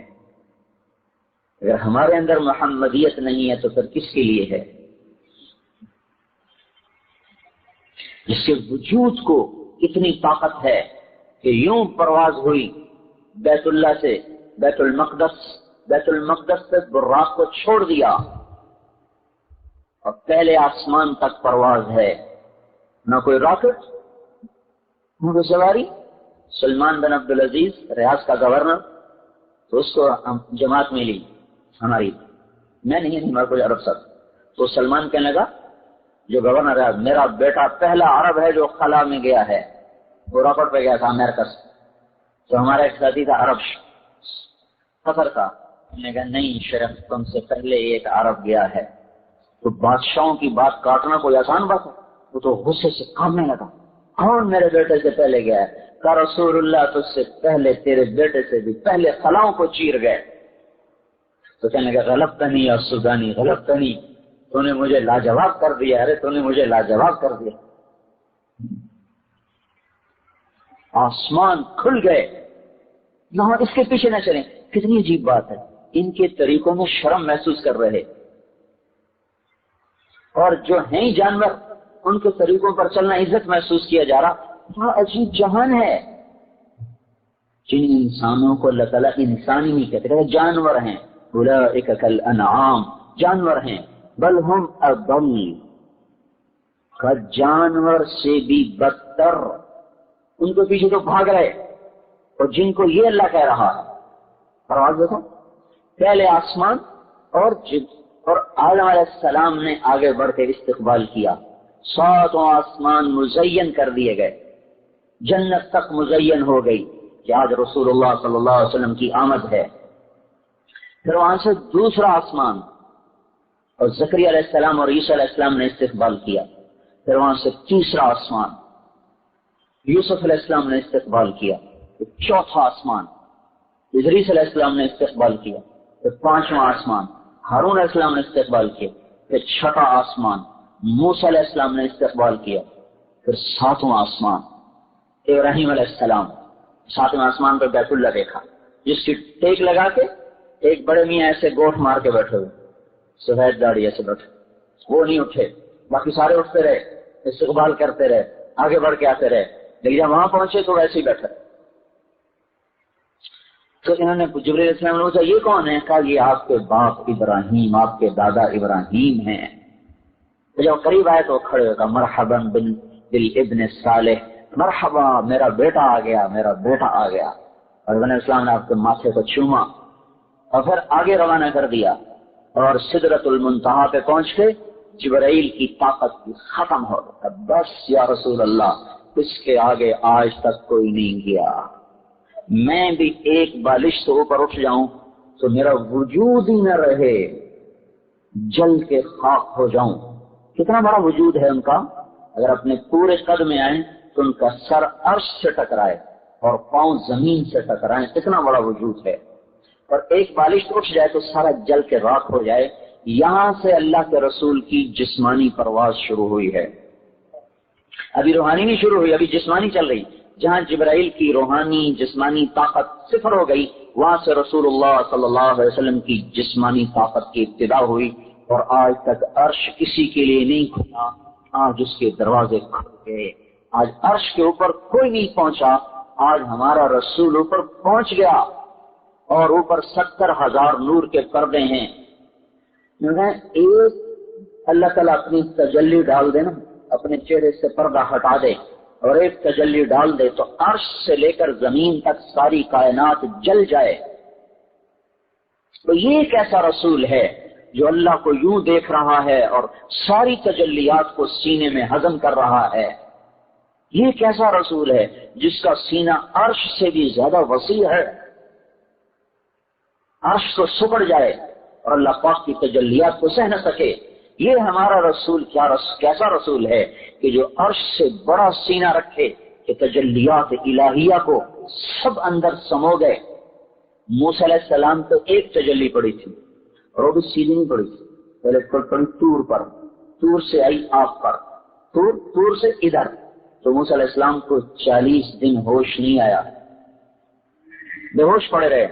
اگر ہمارے اندر محمدیت نہیں ہے تو پھر کس کے لیے ہے؟ جس کے وجود کو اتنی طاقت ہے کہ یوں پرواز ہوئی بیت اللہ سے بیت المقدس سے براق کو چھوڑ دیا اور پہلے آسمان تک پرواز ہے، نہ کوئی راکٹ نہ کوئی سواری۔ سلمان بن عبدالعزیز ریاض کا گورنر، تو اس کو جماعت ملی ہماری، میں نہیں ہمارا کوئی عرب سب، تو سلمان کہنے لگا جو گورنر ہے میرا بیٹا پہلا عرب ہے جو خلا میں گیا ہے، وہ راکٹ پہ گیا تھا امریکہ سے، تو ہمارا ایک ساتھی تھا عرب قطر کا، میں نے کہا نہیں شیخ تم سے پہلے ایک عرب گیا ہے۔ تو بادشاہوں کی بات کاٹنا کوئی آسان بات ہے؟ وہ تو غصے سے کانپنے لگا، کون میرے بیٹے سے پہلے گیا ہے؟ کہ رسول اللہ تجھ سے پہلے تیرے بیٹے سے بھی پہلے خلاؤں کو چیر گئے۔ تو کہنے لگا غلطنی یا سودانی، غلطنی، تو نے مجھے لاجواب کر دیا، ارے تو نے مجھے لاجواب کر دیا۔ آسمان کھل گئے، یہاں اس کے پیچھے نہ چلیں۔ کتنی عجیب بات ہے، ان کے طریقوں میں شرم محسوس کر رہے، اور جو ہیں ہی جانور ان کے طریقوں پر چلنا عزت محسوس کیا جا رہا۔ بڑا عجیب جہان ہے، جن انسانوں کو اللہ تعالیٰ انسان ہی نہیں کہتے، جانور ہیں، اولئک کالانعام، جانور ہیں، بل ہم اضل، کا جانور سے بھی بدتر۔ ان کے پیچھے تو بھاگ رہے، اور جن کو یہ اللہ کہہ رہا ہے، پرواز دیکھو، پہلے آسمان اور آدم علیہ السلام نے آگے بڑھ کے استقبال کیا، ساتوں آسمان مزین کر دیے گئے، جنت تک مزین ہو گئی کہ آج رسول اللہ صلی اللہ علیہ وسلم کی آمد ہے۔ پھر وہاں سے دوسرا آسمان، اور زکریا علیہ السلام اور عیسیٰ علیہ السلام نے استقبال کیا۔ پھر وہاں سے تیسرا آسمان، یوسف علیہ السلام نے استقبال کیا۔ پھر چوتھا آسمان، ادریس علیہ السلام نے استقبال کیا۔ پھر پانچواں آسمان، ہارون علیہ السلام نے استقبال کیا۔ پھر چھٹا آسمان، موسیٰ علیہ السلام نے استقبال کیا۔ پھر ساتواں آسمان، ابراہیم علیہ السلام، ساتواں آسمان پہ بیت اللہ دیکھا، جس کی ٹیک لگا کے ایک بڑے میاں ایسے گوٹ مار کے بیٹھے ہوئے، سفید داڑھی ایسے بیٹھے، وہ نہیں اٹھے، باقی سارے اٹھتے رہے، استقبال کرتے رہے، آگے بڑھ کے آتے رہے، لیکن جب وہاں پہنچے تو ویسے ہی بیٹھے۔ تو انہوں نے جبرائیل علیہ السلام نے پوچھا یہ کون ہے؟ کہا یہ آپ کے باپ ابراہیم، آپ کے دادا ابراہیم ہیں۔ تو جب قریب آئے تو کھڑے ہو کہا مرحبا بالابن الصالح، مرحبا میرا بیٹا آ گیا، میرا بیٹا آ گیا۔ اور ابن السلام نے آپ کے ماتھے کو چوما اور پھر آگے روانہ کر دیا، اور سدرۃ المنتہا پہ پہنچ کے جبرائیل کی طاقت ختم ہو گئی۔ بس یا رسول اللہ اس کے آگے آج تک کوئی نہیں گیا، میں بھی ایک بالش سے اوپر اٹھ جاؤں تو میرا وجود ہی نہ رہے، جل کے خاک ہو جاؤں۔ کتنا بڑا وجود ہے ان کا، اگر اپنے پورے قد میں آئیں تو ان کا سر عرش سے ٹکرائے اور پاؤں زمین سے ٹکرائیں، اتنا بڑا وجود ہے، اور ایک بالش اٹھ جائے تو سارا جل کے راکھ ہو جائے۔ یہاں سے اللہ کے رسول کی جسمانی پرواز شروع ہوئی ہے، ابھی روحانی نہیں شروع ہوئی، ابھی جسمانی چل رہی۔ جہاں جبرائیل کی روحانی جسمانی طاقت صفر ہو گئی، وہاں سے رسول اللہ صلی اللہ علیہ وسلم کی جسمانی طاقت کی ابتدا ہوئی، اور آج تک عرش کسی کے لیے نہیں کھلا، آج اس کے دروازے کھل گئے، آج عرش کے اوپر کوئی نہیں پہنچا، آج ہمارا رسول اوپر پہنچ گیا، اور اوپر 70,000 نور کے پردے ہیں۔ ایک اللہ تعالیٰ اپنی تجلی ڈال دے نا، اپنے چہرے سے پردہ ہٹا دے اور ایک تجلی ڈال دے تو عرش سے لے کر زمین تک ساری کائنات جل جائے، تو یہ ایک ایسا رسول ہے جو اللہ کو یوں دیکھ رہا ہے اور ساری تجلیات کو سینے میں ہضم کر رہا ہے. یہ ایک ایسا رسول ہے جس کا سینہ عرش سے بھی زیادہ وسیع ہے. عرش کو سکڑ جائے اور اللہ پاک کی تجلیات کو سہ نہ سکے. یہ ہمارا رسول کیسا رسول ہے کہ جو عرش سے بڑا سینہ رکھے کہ تجلیات الہیہ کو سب اندر سمو گئے. موسیٰ علیہ السلام تو ایک تجلی پڑی تھی اور وہ بھی سیدھی نہیں پڑی تھی. پہلے پڑی طور پر، طور سے آئی آپ پر، طور سے ادھر. تو موسیٰ علیہ السلام کو 40 دن ہوش نہیں آیا، بے ہوش پڑے رہے.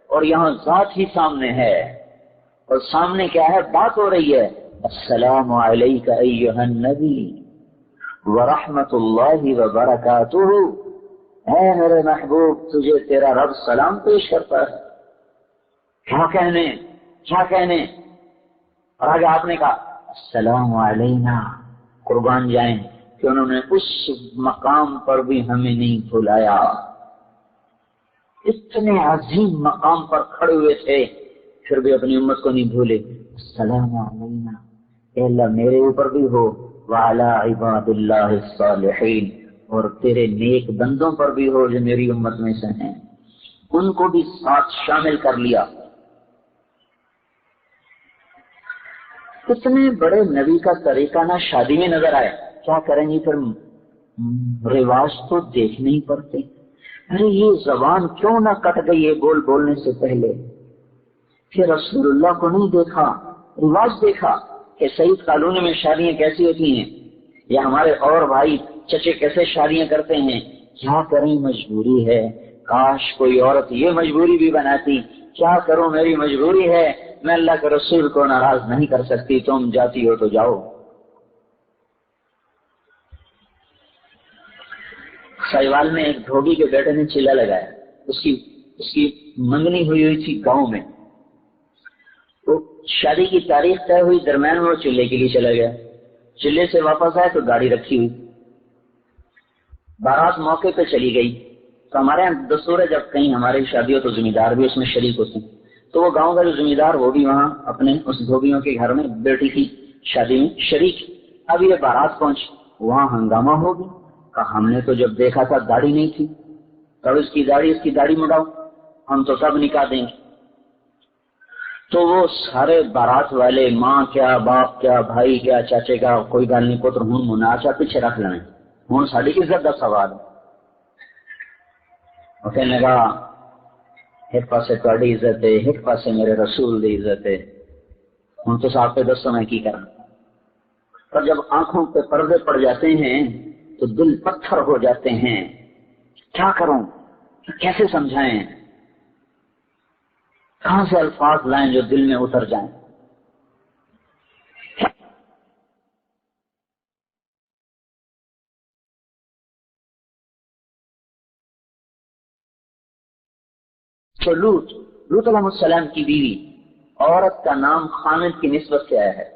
اور یہاں ذات ہی سامنے ہے، اور سامنے کیا ہے؟ بات ہو رہی ہے. السلام علیک ایھا النبی ورحمۃ اللہ وبرکاتہ. اے میرے محبوب، تجھے تیرا رب سلام پیش کرتا ہے. کیا کہنے. اور آگے آپ نے کہا السلام علینا. قربان جائیں کہ انہوں نے اس مقام پر بھی ہمیں نہیں بھلایا. اتنے عظیم مقام پر کھڑے ہوئے تھے پھر بھی اپنی امت کو نہیں بھولے. السلام علینا، اے اللہ میرے اوپر بھی ہو، وعلی عباد اللہ الصالحین، اور تیرے نیک بندوں پر بھی ہو جو میری امت میں سے ہیں. ان کو بھی ساتھ شامل کر لیا. اتنے بڑے نبی کا طریقہ نہ شادی میں نظر آئے. کیا کریں گے پھر؟ رواج تو دیکھنے ہی پڑتے. ارے یہ زبان کیوں نہ کٹ گئی ہے بولنے سے پہلے؟ کہ رسول اللہ کو نہیں دیکھا، رواج دیکھا کہ سعید کالونی میں شادیاں کیسی ہوتی ہیں، یا ہمارے اور بھائی چچے کیسے شادیاں کرتے ہیں. کیا کریں، مجبوری ہے. کاش کوئی عورت یہ مجبوری بھی بناتی. کیا کروں، میری مجبوری ہے، میں اللہ کے رسول کو ناراض نہیں کر سکتی، تم جاتی ہو تو جاؤ. سائیوال میں ایک دھوبی کے بیٹے نے چلہ لگایا. اس کی منگنی ہوئی تھی گاؤں میں. تو شادی کی تاریخ طے ہوئی، درمیان میں وہ چلے کے لیے چلا گیا. چلے سے واپس آئے تو گاڑی رکھی ہوئی. بارات موقع پہ چلی گئی. تو ہمارے یہاں دستور ہے جب کہیں ہماری شادی ہو تو ذمہ دار بھی اس میں شریک ہوتے ہیں. تو وہ گاؤں کا جو ذمہ دار وہ بھی وہاں اپنے اس دھوبیوں کے گھر میں بیٹی کی شادی میں شریک. اب یہ بارات پہنچ، وہاں ہنگامہ ہو گیا. ہم نے تو جب دیکھا تھا داڑھی نہیں تھی، تب اس کی داڑھی مڑاؤ، ہم تو سب نکاح دیں گے. تو وہ سارے بارات والے، ماں کیا، باپ کیا، بھائی کیا، چاچے کا، کوئی گل نہیں پتر ہوں مناچا پیچھے رکھ لینا، ہوں ساری عزت کا سوال. اور کہنے لگا ایک پاسے تہاڈی عزت ہے، ایک پاسے میرے رسول دی عزت ہے، ہوں تو صاحب پہ دسو میں کی کروں. پر جب آنکھوں پہ پردے پڑ جاتے ہیں تو دل پتھر ہو جاتے ہیں. کیا کروں، کیسے سمجھائیں، کہاں سے الفاظ لائیں جو دل میں اتر جائیں. تو لوط علیہ السلام کی بیوی، عورت کا نام خامد کی نسبت سے آیا ہے،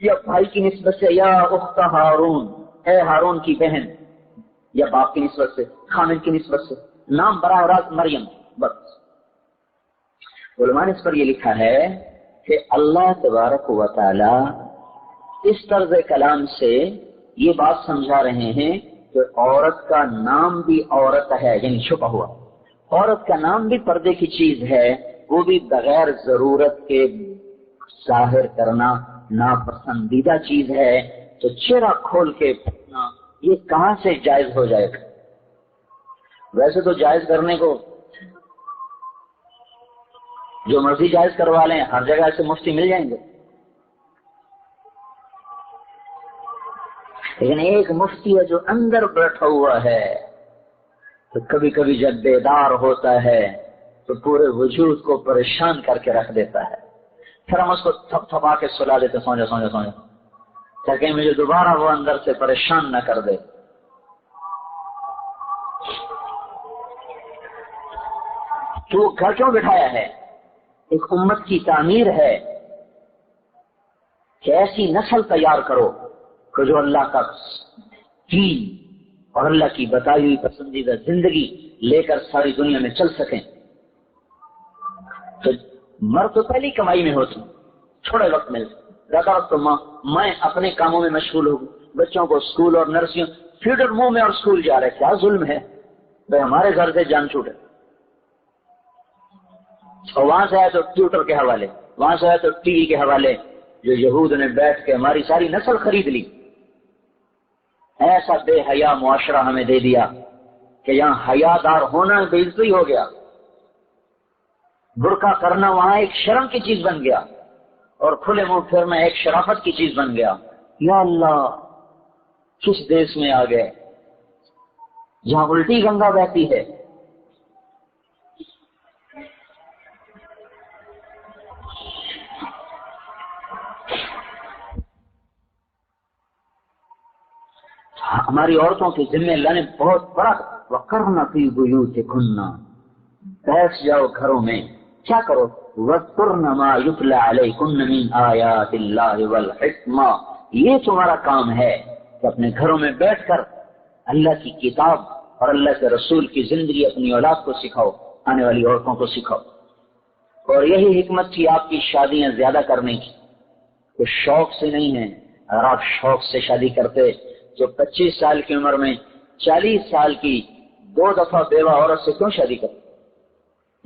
یا بھائی کی نسبت سے، یا اخت ہارون، اے ہارون کی بہن، یا باپ کی نسبت سے، خامد کی نسبت سے. نام براہ راست مریم. بس علماء نے اس پر یہ لکھا ہے کہ اللہ تبارک و تعالی اس طرز کلام سے یہ بات سمجھا رہے ہیں کہ عورت کا نام بھی عورت ہے، یعنی چھپا ہوا. عورت کا نام بھی پردے کی چیز ہے، وہ بھی بغیر ضرورت کے ظاہر کرنا ناپسندیدہ چیز ہے. تو چہرہ کھول کے پڑھنا یہ کہاں سے جائز ہو جائے گا؟ ویسے تو جائز کرنے کو جو مرضی جائز کروا لیں، ہر جگہ سے مفتی مل جائیں گے. لیکن ایک مفتی ہے جو اندر بیٹھا ہوا ہے، تو کبھی کبھی جب بیدار ہوتا ہے تو پورے وجود کو پریشان کر کے رکھ دیتا ہے. پھر ہم اس کو تھپ تھپا کے سلا دیتے، سو جا تاکہ مجھے دوبارہ وہ اندر سے پریشان نہ کر دے. تو گھر کیوں بٹھایا ہے؟ ایک امت کی تعمیر ہے کہ ایسی نسل تیار کرو کہ جو اللہ کا دین اور اللہ کی بتائی ہوئی پسندیدہ زندگی لے کر ساری دنیا میں چل سکیں. تو مرد تو پہلی کمائی میں ہوتی، تھوڑے وقت میں زیادہ وقت تو میں اپنے کاموں میں مشغول ہوں، بچوں کو اسکول اور نرسریوں فیڈر منہ میں اور اسکول جا رہے، کیا ظلم ہے بھائی، ہمارے گھر سے جان چھوٹے، اور وہاں سے آئے تو ٹیوٹر کے حوالے، وہاں سے آئے تو ٹی وی کے حوالے، جو یہود نے بیٹھ کے ہماری ساری نسل خرید لی۔ ایسا بے حیا معاشرہ ہمیں دے دیا کہ یہاں حیا دار ہونا بے عزتی ہو گیا، برقع کرنا وہاں ایک شرم کی چیز بن گیا، اور کھلے منہ پھرنا ایک شرافت کی چیز بن گیا۔ یا اللہ، کس دیش میں آ گئے جہاں الٹی گنگا بہتی ہے۔ ہماری عورتوں کے ذمہ اللہ نے بہت بڑا وَقَرْنَ فِي بُيُوتِكُنَّ، بیٹھ جاؤ گھروں میں، کیا کرو؟ وَاذْكُرْنَ مَا يُتْلَى عَلَيْكُنَّ مِنْ آيَاتِ اللَّهِ وَالْحِكْمَةِ، یہ تمہارا کام ہے کہ اپنے گھروں میں بیٹھ کر اللہ کی کتاب اور اللہ کے رسول کی زندگی اپنی اولاد کو سکھاؤ، آنے والی عورتوں کو سکھاؤ۔ اور یہی حکمت تھی آپ کی شادیاں زیادہ کرنے کی، تو شوق سے نہیں ہے۔ اگر آپ شوق سے شادی کرتے تو 25 سال کی عمر میں 40 سال کی 2 دفعہ بیوہ عورت سے کیوں شادی کرتے؟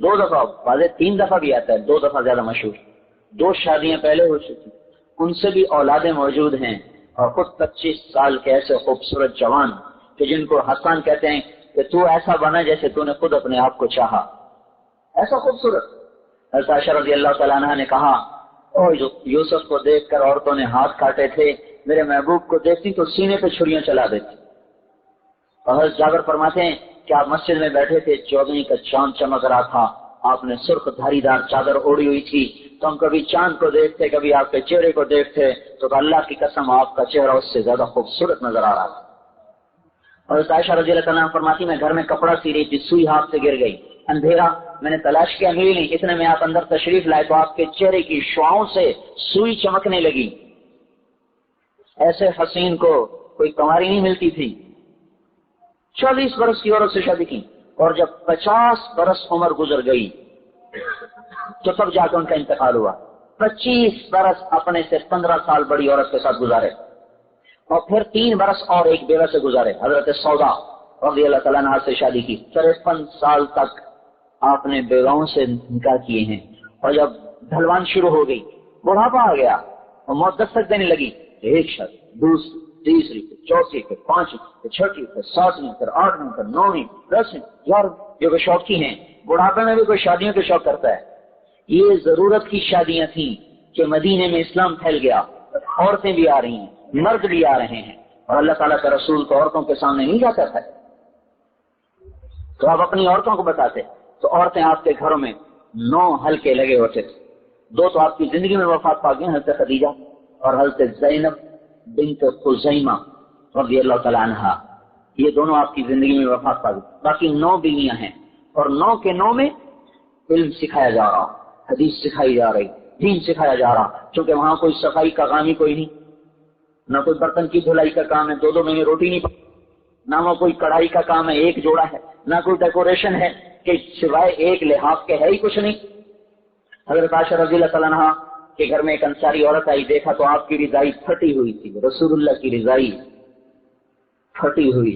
2 دفعہ، واضح 3 دفعہ بھی آتا ہے، 2 دفعہ زیادہ مشہور، 2 شادیاں پہلے ہو چکی، ان سے بھی اولادیں موجود ہیں، اور خود 25 سال کے ایسے خوبصورت جوان کہ جن کو حسان کہتے ہیں کہ تو ایسا بنا جیسے تو نے خود اپنے آپ کو چاہا، ایسا خوبصورت۔ حضرت عائشہ رضی اللہ تعالیٰ عنہ نے کہا، اور یوسف کو دیکھ کر عورتوں نے ہاتھ کاٹے تھے، میرے محبوب کو دیکھتی تو سینے پہ چھریاں چلا دیتی۔ اور حضرت جابر فرماتے ہیں کہ آپ مسجد میں بیٹھے تھے، چودھویں کا چاند چمک رہا تھا، آپ نے سرخ دھاری دار چادر اوڑی ہوئی تھی، تو ہم کبھی چاند کو دیکھتے، کبھی آپ کے چہرے کو دیکھتے، تو اللہ کی قسم آپ کا چہرہ اس سے زیادہ خوبصورت نظر آ رہا تھا۔ اور عائشہ رضی اللہ عنہا فرماتی، میں گھر میں کپڑا سی رہی تھی، سوئی ہاتھ سے گر گئی، اندھیرا، میں نے تلاش کیا، ملی نہیں، اتنے میں آپ اندر تشریف لائے تو آپ کے چہرے کی شعاؤں سے سوئی چمکنے لگی۔ ایسے حسین کو کوئی کنواری نہیں ملتی تھی۔ 40 برس کی عورت سے شادی کی، اور جب 50 برس عمر گزر گئی تو تب جا کے ان کا انتقال ہوا۔ 25 برس اپنے سے 15 سال بڑی عورت کے ساتھ گزارے، اور پھر 3 برس اور ایک بیوہ سے گزارے، حضرت سودا رضی اللہ تعالیٰ عنہ سے شادی کی۔ 53 سال تک آپ نے بیواؤں سے نکاح کیے ہیں، اور جب ڈھلوان شروع ہو گئی، بڑھاپا آ گیا اور موت دستک دینے لگی، ایک شادی، دوسری، تیسری، پھر چوتھی، پھر پانچویں، پھر چھٹی، پھر 7ویں، پھر 8ویں، پھر 9ویں، 10ویں، 11ویں، جو کہ شوقی ہیں، بڑھاپے میں بھی کوئی شادیوں کے شوق کرتا ہے۔ یہ ضرورت کی شادیاں تھیں کہ مدینے میں اسلام پھیل گیا، عورتیں بھی آ رہی ہیں، مرد بھی آ رہے ہیں، اور اللہ تعالیٰ کا رسول تو عورتوں کے سامنے نہیں جاتا تھا، تو آپ اپنی عورتوں کو بتاتے، تو عورتیں آپ کے گھروں میں 9 حلقے لگے ہوتے تھے۔ 2 تو آپ کی زندگی میں وفات پا گئی، حضرت خدیجہ اور حضرت زینب بنت خزیمہ رضی اللہ تعالیٰ عنہا، یہ دونوں آپ کی زندگی میں وفات پا گئی۔ باقی 9 بیویاں ہیں، اور 9 کے 9 میں علم سکھایا جا رہا، حدیث سکھائی جا رہی، دین سکھایا جا رہا، کیونکہ وہاں کوئی صفائی کا کام ہی کوئی نہیں، نہ کوئی برتن کی دھلائی کا کام ہے، 2 مہینے روٹی نہیں، نہ وہ کوئی کڑھائی کا کام ہے، ایک جوڑا ہے، نہ کوئی ڈیکوریشن ہے کہ سوائے ایک لحاف کے ہے ہی کچھ نہیں۔ حضرت عائشہ رضی اللہ تعالیٰ عنہا کے گھر میں ایک انصاری عورت آئی، دیکھا تو آپ کی رضائی پھٹی ہوئی تھی، رسول اللہ کی رضائی پھٹی ہوئی،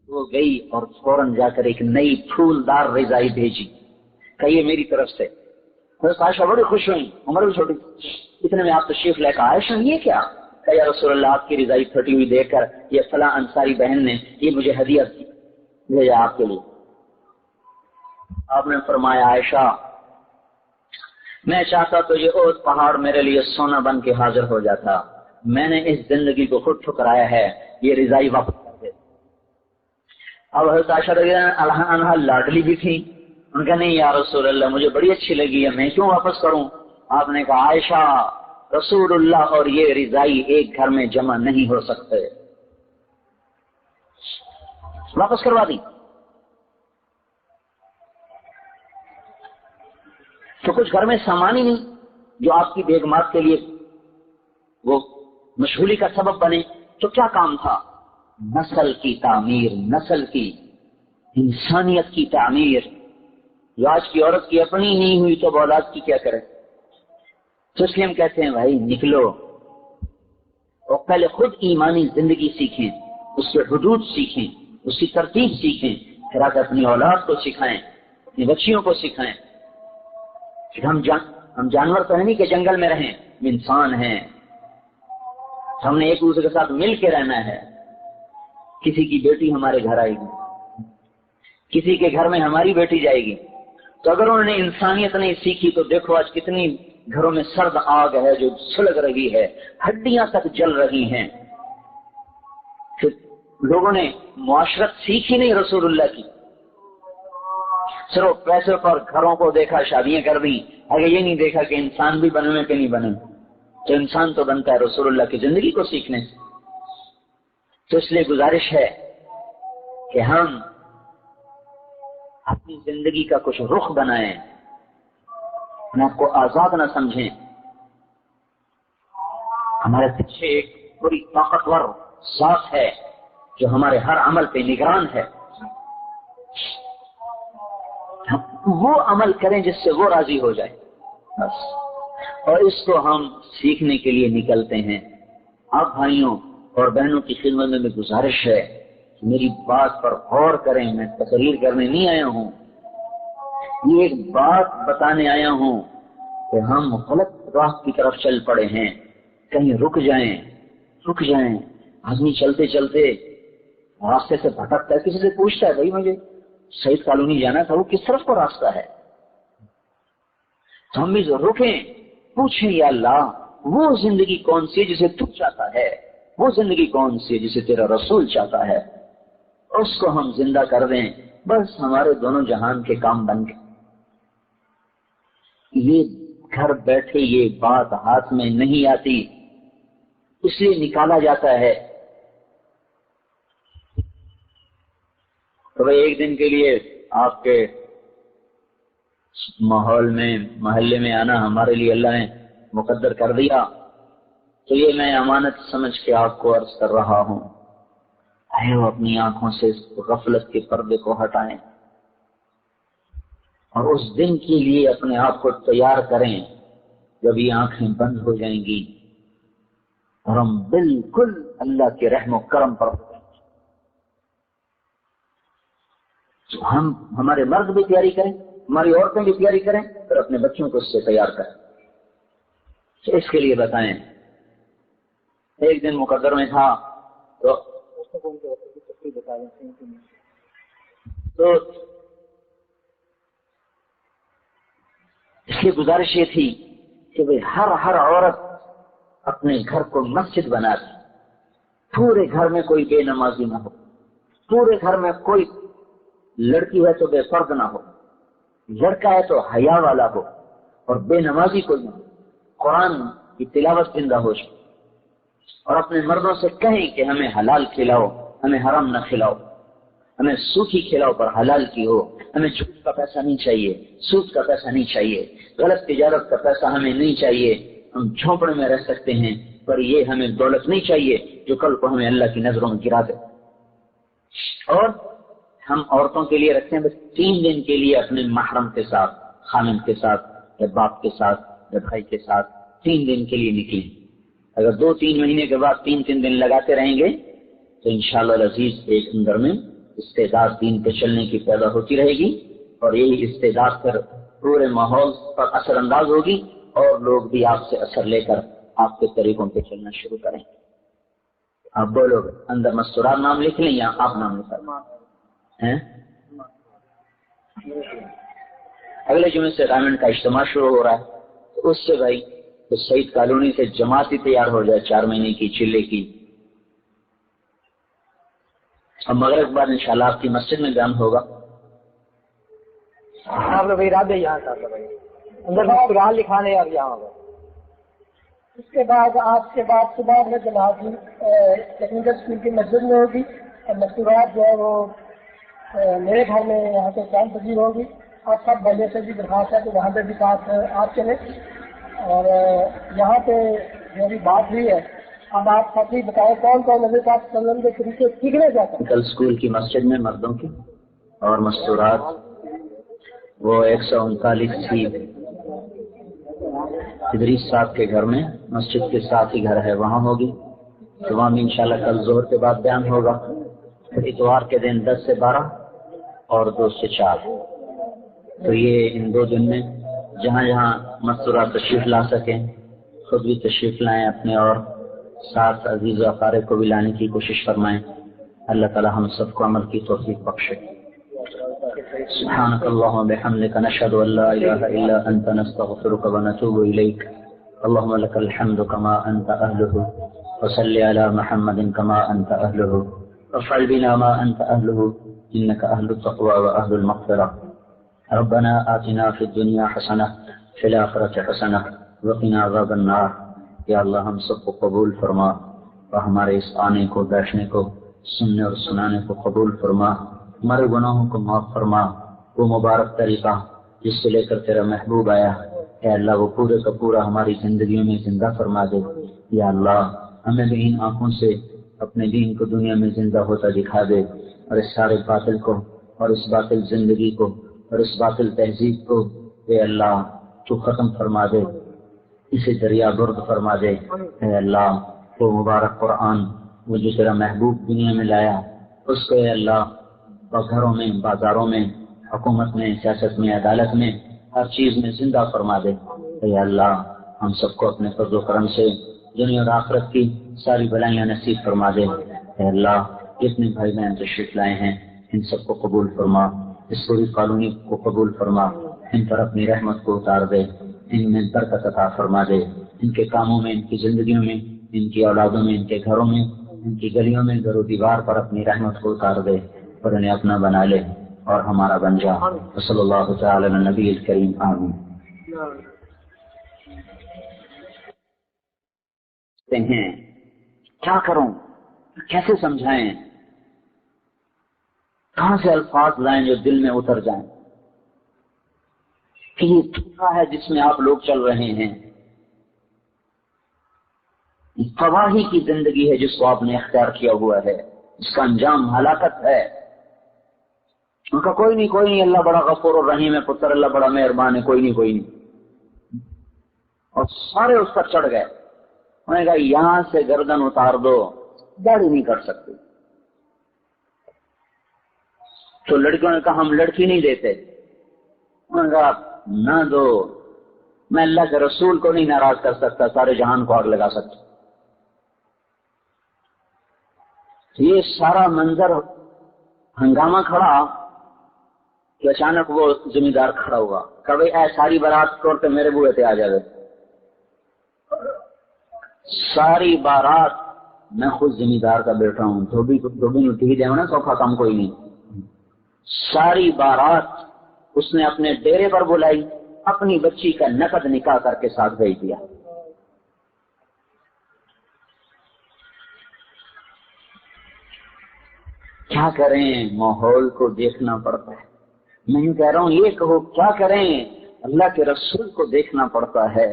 وہ گئی اور فوراً جا کر ایک نئی پھولدار رضائی بھیجی، کہیے میری طرف سے۔ حضرت عائشہ بڑی خوش ہوئی، عمر بھی چھوٹی، اتنے میں آپ تشریف لے کر، عائشہ یہ کیا؟ کہ یا رسول اللہ، آپ کی رضائی پھٹی ہوئی دیکھ کر یہ فلاں انصاری بہن نے یہ مجھے ہدیہ بھیجا آپ کے لیے۔ آپ نے فرمایا، عائشہ میں چاہتا تو یہ اوت پہاڑ میرے لیے سونا بن کے حاضر ہو جاتا، میں نے اس زندگی کو خود ٹھکرایا ہے، یہ رضائی واپس کر دے۔ اب حضرت عائشہ رضی اللہ عنہا لاڈلی بھی تھی، ان کا نہیں یا رسول اللہ مجھے بڑی اچھی لگی ہے، میں کیوں واپس کروں؟ آپ نے کہا، عائشہ رسول اللہ اور یہ رضائی ایک گھر میں جمع نہیں ہو سکتے، واپس کروا دی۔ تو کچھ گھر میں سامان ہی نہیں جو آپ کی بیگمات کے لیے وہ مشغولی کا سبب بنے، تو کیا کام تھا؟ نسل کی تعمیر، نسل کی، انسانیت کی تعمیر، جو آج کی عورت کی اپنی نہیں ہوئی تو اولاد کی کیا کرے؟ تو اس لیے ہم کہتے ہیں بھائی نکلو اور پہلے خود ایمانی زندگی سیکھیں، اس کے حدود سیکھیں، اس کی ترتیب سیکھیں، پھر آ کے اپنی اولاد کو سکھائیں، اپنی بچیوں کو سکھائیں۔ ہم جانور تو ہے نہیں کہ جنگل میں رہیں، ہم انسان ہیں، ہم نے ایک دوسرے کے ساتھ مل کے رہنا ہے۔ کسی کی بیٹی ہمارے گھر آئے گی، کسی کے گھر میں ہماری بیٹی جائے گی، تو اگر انہوں نے انسانیت نہیں سیکھی تو دیکھو آج کتنی گھروں میں سرد آگ ہے جو سلگ رہی ہے، ہڈیاں تک جل رہی ہیں۔ پھر لوگوں نے معاشرت سیکھی نہیں رسول اللہ کی، صرف پیسے پر گھروں کو دیکھا، شادیاں کر دی، اگر یہ نہیں دیکھا کہ انسان بھی بنے کہ نہیں بنے۔ تو انسان تو بنتا ہے رسول اللہ کی زندگی کو سیکھنے سے۔ تو اس لیے گزارش ہے کہ ہم اپنی زندگی کا کچھ رخ بنائیں، اپنے آپ کو آزاد نہ سمجھیں۔ ہمارے پیچھے ایک بڑی طاقتور ذات ہے جو ہمارے ہر عمل پہ نگران ہے، وہ عمل کریں جس سے وہ راضی ہو جائے بس۔ اور اس کو ہم سیکھنے کے لیے نکلتے ہیں۔ آپ بھائیوں اور بہنوں کی خدمت میں گزارش ہے کہ میری بات پر غور کریں، میں تقریر کرنے نہیں آیا ہوں، یہ ایک بات بتانے آیا ہوں کہ ہم غلط راہ کی طرف چل پڑے ہیں، کہیں رک جائیں۔ آدمی چلتے چلتے راستے سے بھٹکتا ہے، کسی سے پوچھتا ہے بھائی مجھے سعید کالونی جانا تھا، وہ کس طرف کا راستہ ہے؟ تو ہم بھی رکیں، پوچھیں یا اللہ وہ زندگی کون سی ہے جسے تو چاہتا ہے، وہ زندگی کون سی ہے جسے تیرا رسول چاہتا ہے، اس کو ہم زندہ کر دیں، بس ہمارے دونوں جہان کے کام بن گئے۔ یہ گھر بیٹھے یہ بات ہاتھ میں نہیں آتی، اس لیے نکالا جاتا ہے۔ تو بھائی ایک دن کے لیے آپ کے ماحول میں محلے میں آنا ہمارے لیے اللہ نے مقدر کر دیا، تو یہ میں امانت سمجھ کے آپ کو عرض کر رہا ہوں، اے وہ اپنی آنکھوں سے اس غفلت کے پردے کو ہٹائیں اور اس دن کے لیے اپنے آپ کو تیار کریں جب یہ آنکھیں بند ہو جائیں گی اور ہم بالکل اللہ کے رحم و کرم پر ہو جائیں گے۔ تو ہم ہمارے مرد بھی تیاری کریں، ہماری عورتیں بھی تیاری کریں، اور اپنے بچوں کو اس سے تیار کریں۔ تو اس کے لیے بتائیں، ایک دن مقدر میں تھا تو اس کی گزارش یہ تھی کہ بھئی ہر عورت اپنے گھر کو مسجد بنا دے، پورے گھر میں کوئی بے نمازی نہ ہو، پورے گھر میں کوئی لڑکی ہے تو بے پردہ نہ ہو، لڑکا ہے تو حیا والا ہو، اور بے نمازی کوئی نہ ہو، قرآن کی تلاوت زندہ ہو جائے، اور اپنے مردوں سے کہیں کہ ہمیں حلال کھلاؤ، ہمیں حرام نہ کھلاؤ، ہمیں سوکھی کھلاؤ پر حلال کی ہو، ہمیں جھوٹ کا پیسہ نہیں چاہیے، سود کا پیسہ نہیں چاہیے، غلط تجارت کا پیسہ ہمیں نہیں چاہیے، ہم جھونپڑے میں رہ سکتے ہیں پر یہ ہمیں دولت نہیں چاہیے جو کل کو ہمیں اللہ کی نظروں میں گرا دے۔ اور ہم عورتوں کے لیے رکھتے ہیں بس 3 دن کے لیے اپنے محرم کے ساتھ، خامن کے ساتھ یا باپ کے ساتھ یا بھائی کے ساتھ 3 دن کے لیے نکلیں۔ اگر 2-3 مہینے کے بعد 3 دن لگاتے رہیں گے تو انشاءاللہ العزیز ایک اندر میں استعداد دین پہ چلنے کی پیدا ہوتی رہے گی، اور یہی استعداد پر پورے ماحول پر اثر انداز ہوگی، اور لوگ بھی آپ سے اثر لے کر آپ کے طریقوں پہ چلنا شروع کریں۔ آپ بولو گے اندر مستورات نام لکھ لیں یا آپ نام لکھیں؟ اگلے جمعے سے ڈائمنڈ کا اجتماع شروع ہو رہا ہے، تو اس سے بھائی تو سعید کالونی سے جماعت ہی تیار ہو جائے 4 مہینے کی چلے کی، اور مغرب بعد انشاءاللہ آپ کی مسجد میں بیان ہوگا۔ آپ لوگ ارادے یہاں کا اندر قرآن لکھانے اور یہاں ہوگا۔ اس کے بعد آپ کے بعد صبح میں جماعت ٹیکنیکل اسکول کی مسجد میں ہوگی، اور مستورات جو ہے وہ میرے گھر میں یہاں سے شام پذیر ہوگی۔ آپ سب بھائیوں سے بھی درخواست ہے کہ وہاں پہ بھی ساتھ آپ چلیں، اور یہاں پہ جو بھی بات ہوئی ہے اب آپ سب بھی بتائیں کون کون نبی پاک صلی اللہ علیہ وسلم کے طریقے سیکھنے جاتا ہے۔ کل اسکول کی مسجد میں مردوں کی اور مستورات وہ 139 ادریس صاحب کے گھر میں، مسجد کے ساتھ ہی گھر ہے، وہاں ہوگی۔ تو وہاں بھی انشاءاللہ کل ظہر کے بعد بیان ہوگا۔ اتوار کے دن 10 سے 12 اور 2 سے 4۔ تو یہ ان 2 دن میں جہاں جہاں مستورات تشریف لا سکیں خود بھی تشریف لائیں اپنے، اور ساتھ عزیز و اقارب کو بھی لانے کی کوشش فرمائیں۔ اللہ تعالی ہم سب کو عمل کی توفیق بخشے۔ سبحانك اللهم وبحمدك نشهد ان لا اله الا انت نستغفرك ونتوب اليك اللهم لك الحمد كما انت اهله وصل على محمد كما انت اهله وافعل بنا ما انت اهله انك اهل التقوى واهل المغفرة ربنا آتنا في الدنيا حسنة في الآخرة حسنة وقنا عذاب النار۔ یا اللہ ہم سب کو قبول فرما اور ہمارے اس آنے کو، بیٹھنے کو، سننے اور سنانے کو قبول فرما، ہمارے گناہوں کو معاف فرما۔ وہ مبارک طریقہ جس سے لے کر تیرا محبوب آیا، اے اللہ وہ پورے کا پورا ہماری زندگیوں میں زندہ فرما دے۔ یا اللہ ہمیں بھی ان آنکھوں سے اپنے دین کو دنیا میں زندہ ہوتا دکھا دے، اور اس سارے باطل کو اور اس باطل زندگی کو اور اس باطل تہذیب کو اے اللہ تو ختم فرما دے، اسے دریا برد فرما دے۔ اے اللہ وہ مبارک قرآن وہ جو تیرا محبوب دنیا میں لایا، اس کو اے اللہ گھروں میں، بازاروں میں، حکومت میں، سیاست میں، عدالت میں، ہر چیز میں زندہ فرما دے۔ اے اللہ ہم سب کو اپنے فضل و کرم سے دنیا اور آخرت کی ساری بلائیاں نصیب فرما دے۔ اے اللہ جتنے بھائی بہن تشریف لائے ہیں ان سب کو قبول فرما، اس پوری کالونی کو قبول فرما، ان پر اپنی رحمت کو اتار دے، ان میں برکت عطا فرما دے، ان کے کاموں میں، ان کی زندگیوں میں، ان کی اولادوں میں، ان کے گھروں میں، ان کی گلیوں میں، گھر و دیوار پر اپنی رحمت کو اتار دے اور انہیں اپنا بنا لے اور ہمارا بن جا۔ صلی اللہ تعالی علی نبی الکریم، آمین۔ ہیں کیا کروں، کیسے سمجھائیں، کہاں سے الفاظ لائیں جو دل میں اتر جائیں کہ یہ طریقہ ہے جس میں آپ لوگ چل رہے ہیں، تباہی کی زندگی ہے جس کو آپ نے اختیار کیا ہوا ہے، اس کا انجام ہلاکت ہے۔ ان کا کوئی نہیں، اللہ بڑا غفور اور رحیم ہے، پتر اللہ بڑا مہربان ہے، کوئی نہیں، اور سارے اس پر چڑھ گئے۔ انہوں نے کہا یہاں سے گردن اتار دو، داڑھی نہیں کر سکتے۔ تو لڑکیوں نے کہا ہم لڑکی نہیں دیتے۔ انہوں نے کہا نہ دو، میں اللہ کے رسول کو نہیں ناراض کر سکتا، سارے جہان کو آگ لگا سکتا۔ یہ سارا منظر ہنگامہ کھڑا کہ اچانک وہ ذمہ دار کھڑا ہوا کہ بھائی اے ساری بارات توڑ کے میرے بوئے پہ آ جائے۔ ساری بارات میں خود ذمہ دار کا بیٹھا ہوں، دھوبی اٹھی دے نا سوکھا کم کوئی نہیں۔ ساری بارات اس نے اپنے ڈیرے پر بلائی، اپنی بچی کا نقد نکاح کر کے ساتھ بھیج دیا۔ کیا کریں، ماحول کو دیکھنا پڑتا ہے۔ میں کہہ رہا ہوں یہ کہو کیا کریں، اللہ کے رسول کو دیکھنا پڑتا ہے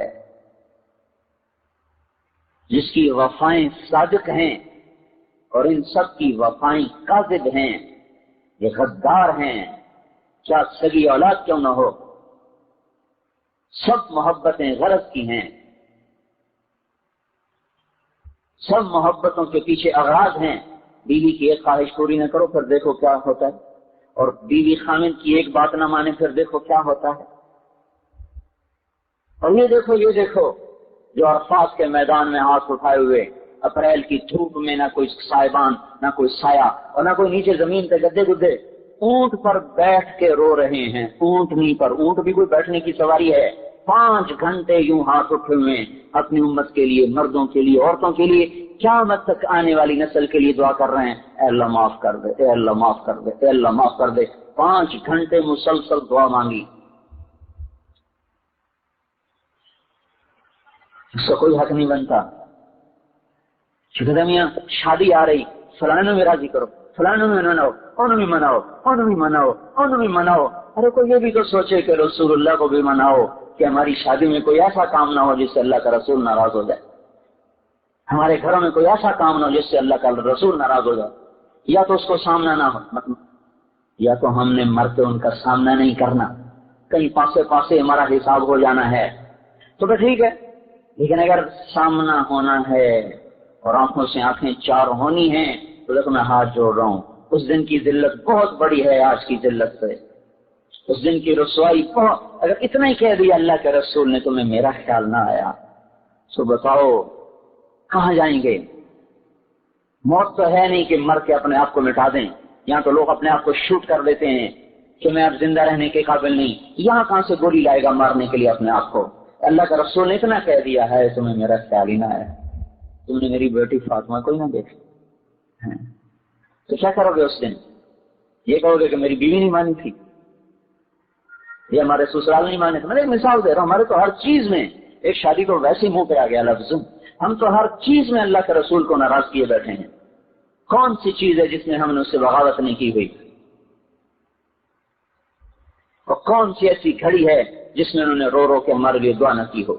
جس کی وفائیں صادق ہیں اور ان سب کی وفائیں کاذب ہیں، یہ غدار ہیں، کیا سگی اولاد کیوں نہ ہو، سب محبتیں غرض کی ہیں، سب محبتوں کے پیچھے اغراض ہیں۔ بیوی کی ایک خواہش پوری نہ کرو پھر دیکھو کیا ہوتا ہے، اور بیوی خامن کی ایک بات نہ مانے پھر دیکھو کیا ہوتا ہے۔ اور یہ دیکھو جو عرفات کے میدان میں ہاتھ اٹھائے ہوئے، اپریل کی دھوپ میں نہ کوئی سائبان، نہ کوئی سایہ، اور نہ کوئی نیچے زمین پہ گدے گدے، اونٹ پر بیٹھ کے رو رہے ہیں۔ اونٹنی پر، اونٹ بھی کوئی بیٹھنے کی سواری ہے، 5 گھنٹے یوں ہاتھ اٹھے ہوئے اپنی امت کے لیے، مردوں کے لیے، عورتوں کے لیے، قیامت تک آنے والی نسل کے لیے دعا کر رہے ہیں، اے اللہ معاف کر دے، اے اللہ معاف کر دے، اے اللہ معاف کر دے۔ 5 گھنٹے مسلسل دعا مانگی، اس کا کوئی حق نہیں بنتا۔ میاں شادی آ رہی، فلانے میں راضی کرو، فلانے میں مناؤ، انہوں میں مناؤ، انہوں میں مناؤ، انہوں میں مناؤ۔ ارے کوئی یہ بھی تو سوچے کہ رسول اللہ کو بھی مناؤ، کہ ہماری شادی میں کوئی ایسا کام نہ ہو جس سے اللہ کا رسول ناراض ہو جائے، ہمارے گھروں میں کوئی ایسا کام نہ ہو جس سے اللہ کا رسول ناراض ہو جائے۔ یا تو اس کو سامنا نہ ہو، یا تو ہم نے مر کے ان کا سامنا نہیں کرنا، کہیں پاسے پاسے ہمارا حساب ہو جانا ہے تو ٹھیک ہے، لیکن اگر سامنا ہونا ہے اور آنکھوں سے آنکھیں چار ہونی ہیں تو دیکھو میں ہاتھ جوڑ رہا ہوں، اس دن کی ذلت بہت بڑی ہے آج کی ذلت سے، اس دن کی رسوائی بہت، اگر اتنا ہی کہہ دیا اللہ کے رسول نے تمہیں میرا خیال نہ آیا تو بتاؤ کہاں جائیں گے؟ موت تو ہے نہیں کہ مر کے اپنے آپ کو مٹا دیں، یہاں تو لوگ اپنے آپ کو شوٹ کر دیتے ہیں کہ میں اب زندہ رہنے کے قابل نہیں، یہاں کہاں سے گولی لائے گا مارنے کے لیے اپنے آپ کو؟ اللہ کا رسول نے اتنا کہہ دیا ہے تمہیں میرا خیال ہی نہ آیا، تم نے میری بیٹی فاطمہ کو ہی نہ دیکھا تو کیا کرو گے اس دن؟ یہ کہو گے کہ میری بیوی نہیں مانی تھی، یہ ہمارے سسرال نہیں مانے تھے؟ میں ایک مثال دے رہا ہوں، ہمارے تو ہر چیز میں، ایک شادی تو ویسے ہی منہ پہ آ گیا لفظ، ہم تو ہر چیز میں اللہ کے رسول کو ناراض کیے بیٹھے ہیں۔ کون سی چیز ہے جس میں ہم نے اس سے بغاوت نہیں کی ہوئی؟ اور کون سی ایسی گھڑی ہے جس میں انہوں نے رو رو کے ہمارے لیے دعا نہ کی ہو؟